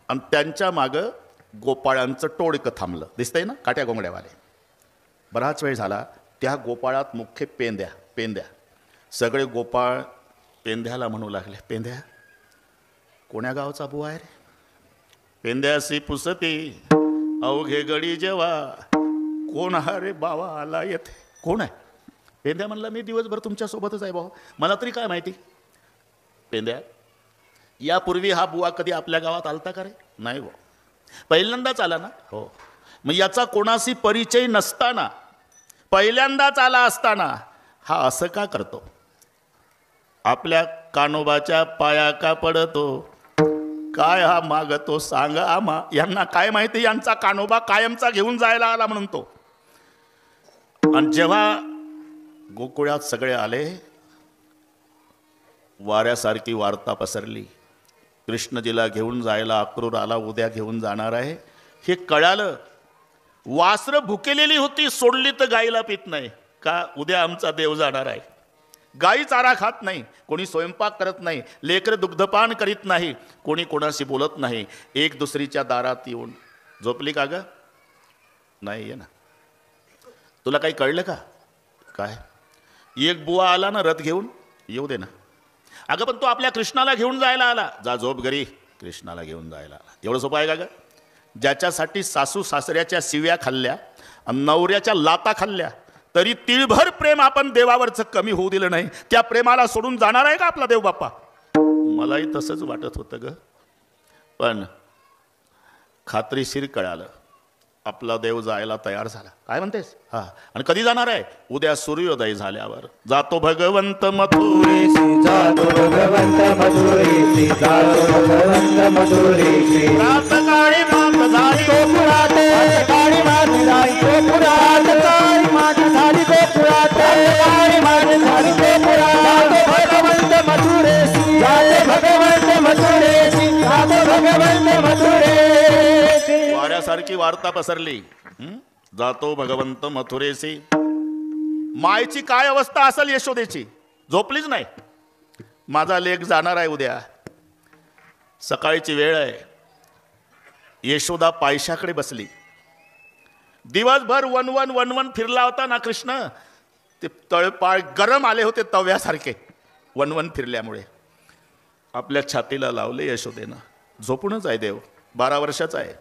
आणि त्यांच्या मागं गोपाळांचं टोळकं थांबलं. दिसतंय ना काट्या गोंगड्यावाले. बराच वेळ झाला. त्या गोपाळात मुख्य पेंद्या सगळे गोपाळ पेंद्याला म्हणू लागले, पेंद्या कोण्या गावचा बुवा आहे रे? पेंद्यासी पुसती अवघे गडी जेव्हा, कोण हा रे बाबा आला येथे? कोण आहे? पेंद्या म्हणला, मी दिवसभर तुमच्यासोबतच आहे भाऊ, मला तरी काय माहिती. पेंद्या, यापूर्वी हा बुवा कधी आपल्या गावात आलता का रे? नाही भाऊ, पहिल्यांदाच आला ना? हो. मग याचा कोणाशी परिचय नसताना, पहिल्यांदाच आला असताना हा असं का करतो? आपल्या कानोबाच्या पाया का पडतो? काय हा मागतो सांगा आम्हा. यांना काय माहिती यांचा कानोबा कायमचा घेऊन जायला आला म्हणून तो. आणि जेव्हा गोकुळात सगळे आले, वाऱ्यासारखी वार्ता पसरली. कृष्णजीला घेऊन जायला अक्रूर आला, उद्या घेऊन जाणार आहे हे कळालं. वासरं भुकेलेली होती, सोडली तर गाईला पित नाही का? उद्या आमचा देव जाणार आहे. गाई चारा खात नाही, कोणी स्वयंपाक करत नाही, लेकरं दुग्धपान करीत नाही, कोणी कोणाशी बोलत नाही. एक दुसरीच्या दारात येऊन झोपली का ग? नाही आहे ना. तुला काही कळलं का? काय? एक बुवा आला ना रथ घेऊन, येऊ दे ना. अगं पण तो आपल्या कृष्णाला घेऊन जायला आला. जा झोप घरी, कृष्णाला घेऊन जायला आला. एवढं सोपं आहे का ग? ज्याच्यासाठी सासू सासऱ्याच्या शिव्या खाल्ल्या, नवऱ्याच्या लाता खाल्ल्या, तरी तिळभर प्रेम आपण देवावरचं कमी होऊ दिलं नाही, त्या प्रेमाला सोडून जाणार आहे का आपला देव बाप्पा? मलाही तसंच वाटत होतं ग. पण खात्रीशीर कळालं, आपला देव जायला तयार झाला. काय म्हणतेस? हा. आणि कधी जाणार आहे? उद्या सूर्योदय झाल्यावर. जातो भगवंत मथुरेसी, जातो भगवंत मथुरेसी, जातो भगवंत मथुरेसी. प्रातकाळी मात झाली गोकुळात, काळी मात झाली गोकुळात, काळी मात झाली गोकुळात, काळी मात झाली गोकुळात. जातो भगवंत मथुरेसी, जातो भगवंत मथुरेसी, जातो भगवंत मथुरेसी. वाऱ्यासारखी वार्ता पसरली. जातो भगवंत मथुरेसी. मायची काय अवस्था असेल यशोदेची? झोपलीच नाही. माझा लेक जाणार आहे उद्या, सकाळची वेळ आहे. यशोदा पायशाकडे बसली. दिवसभर वनवन फिरला होता ना कृष्ण. ते तळपाळ गरम आले होते तव्यासारखे वनवन फिरल्यामुळे. आपल्या छातीला लावले यशोदेनं. झोपूनच आहे देव, 12 वर्षाचा आहे.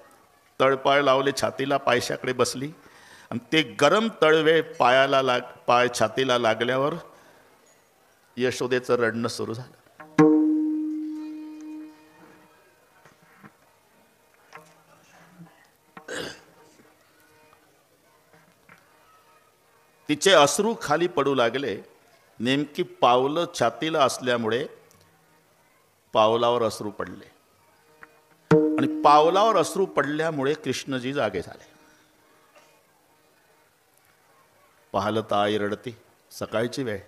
तळपाळ लावले छातीला, पायशाकडे बसली आणि ते गरम तळवे पाय छातीला लागल्यावर यशोदेचं रडणं सुरू झालं. तिचे अश्रू खाली पडू लागले. नेमकी पावलं छातीला असल्यामुळे पावलावर अश्रू पडले आणि पावलावर अश्रू पडल्यामुळे कृष्णजी जागे झाले. पाहिलं तर आई रडती. सकाळची वेळ.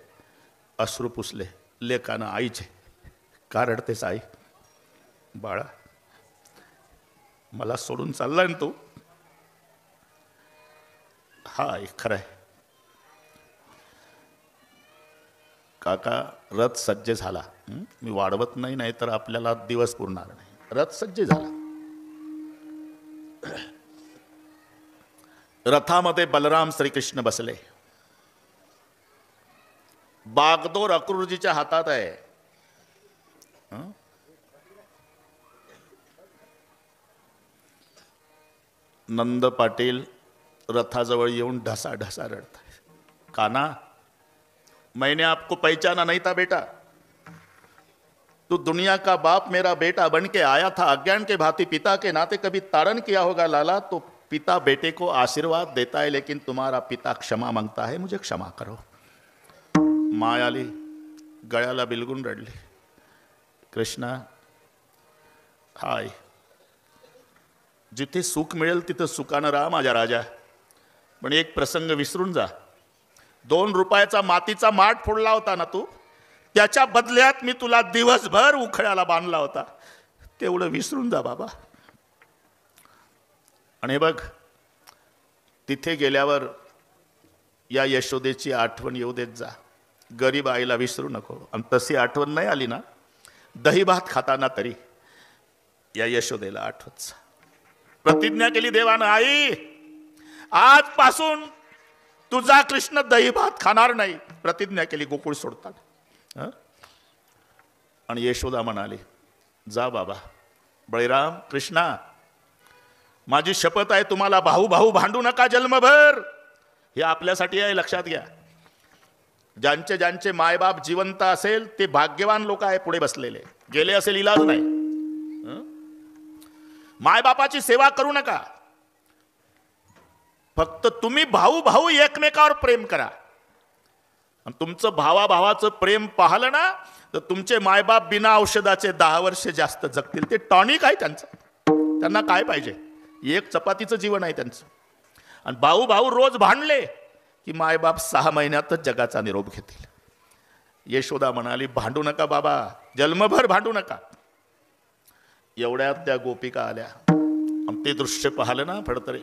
अश्रू पुसले लेकानं आईचे. का रडतेस आई? बाळा, मला सोडून चाललाय ना तू? हा आई खरंय. काका, रथ सज्ज झाला. मी वाढवत नाही, नाही तर आपल्याला दिवस पुरणार नाही. रथ सज्ज झाला. रथामध्ये बलराम श्रीकृष्ण बसले. बागदोर अक्रूरजीच्या हातात आहे. नंद पाटील रथाजवळ येऊन ढसा ढसा रडताय. काना, मैंने आपको पहचाना नहीं था बेटा. तू दुनिया का बाप मेरा बेटा बन के आया था. अज्ञान के भांति पिता के नाते कभी ताड़न किया होगा लाला. तो पिता बेटे को आशीर्वाद देता है, लेकिन तुम्हारा पिता क्षमा मांगता है. मुझे क्षमा करो. माय आली, गळ्याला बिलगून रडली. कृष्णा, हाय, जिथे सुख मिळेल तिथं सुखानं राहा माझ्या राजा. पण एक प्रसंग विसरून जा. 2 रुपयाचा मातीचा माठ फोडला होता ना तू, त्याच्या बदल्यात मी तुला दिवसभर उखळ्याला बांधला होता. तेवढं विसरून जा बाबा. आणि हे बघ, तिथे गेल्यावर या यशोदेची आठवण येऊ देत जा. गरीब आईला विसरू नको. आणि तशी आठवण नाही आली ना, दही भात खाताना तरी या यशोदेला आठवत जा. प्रतिज्ञा केली देवानं, आई आजपासून तुझा कृष्ण दही भात खाणार नाही. प्रतिज्ञा केली गोकुळ सोडताना. आणि यशोदा म्हणाली, जा बाबा. बळीराम, कृष्णा, माझी शपथ आहे, तुम्हाला भाऊ भाऊ भांडू नका जन्मभर. हे आपल्यासाठी आहे, लक्षात घ्या. ज्यांचे ज्यांचे मायबाप जिवंत असेल ते भाग्यवान लोक आहे पुढे बसलेले. गेले असेल इलाज नाही. मायबापाची सेवा करू नका. फक्त तुम्ही भाऊ भाऊ एकमेकावर प्रेम करा. आणि तुमचं भावाभावाचं प्रेम पाहिलं ना तर तुमचे मायबाप बिना औषधाचे 10 वर्ष जास्त जगतील. ते टॉनिक आहे त्यांचं. त्यांना काय पाहिजे? एक चपातीचं जीवन आहे त्यांचं. आणि भाऊ भाऊ रोज भांडले की मायबाप 6 महिन्यातच जगाचा निरोप घेतील. यशोदा म्हणाली, भांडू नका बाबा, जन्मभर भांडू नका. एवढ्यात त्या गोपिका आल्या. आणि ते दृश्य पाहिलं ना फडतरे,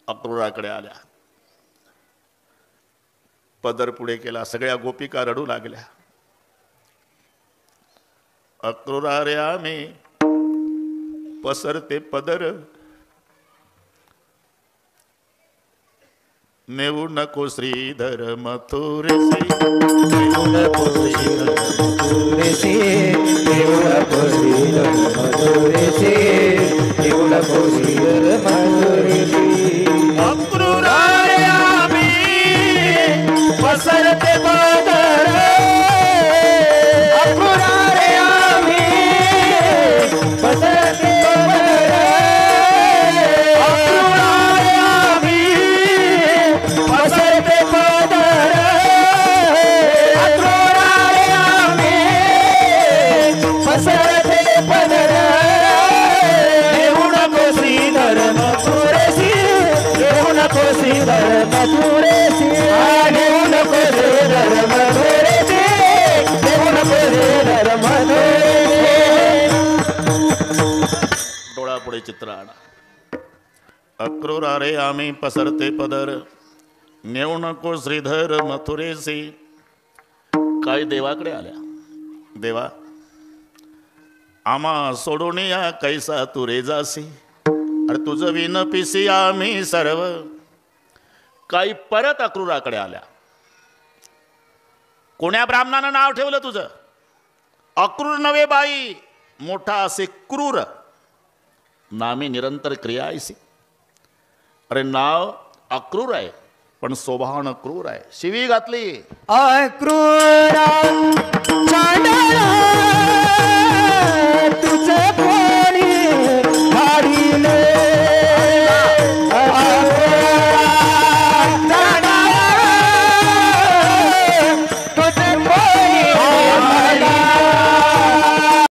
अक्रूराकडे आल्या, पदर पुढे केला, सगळ्या गोपिका रडू लागल्या. अक्रूरा रे आम्ही पसरते पदर, नेऊ नको श्रीधर मथुरेसी, नेऊ नको श्रीधर मथुरेसी, नेऊ नको श्रीधर मथुरेसी, नेऊ नको श्रीधर मथुरेसी. अक्रूरा रे आम्ही पसरते पदर, अक्रूरा रे आम्ही पसरते पदर, अक्रूरा रे आम्ही पसरते पदर, अक्रूरा रे आम्ही पसरते पदर. नेऊ नको श्रीधर मथुरेसी, नेऊ नको श्रीधर मथुरेसी, नेऊ नको श्रीधर मथुरेसी, नेऊ नको श्रीधर मथुरेसी. डोळ्यापुढे चित्र आणा. अक्रूरा रे आम्ही पसरते पदर, नेऊ नको श्रीधर मथुरेसी. काय देवाकडे आल्या. देवा, आम्हा सोडून या कैसा तू रे जासी, अरे तुझं विन पिसी आम्ही सर्व. काही परत अक्रूराकडे आल्या. कोण्या ब्राह्मणानं नाव ठेवलं तुझं? अक्रूर नवे बाई, मोठा असे क्रूर. नामी निरंतर क्रिया ऐसी. अरे नाव अक्रूर आहे पण स्वभावानं क्रूर आहे. शिवी घातली. अक्रूरा चांडळा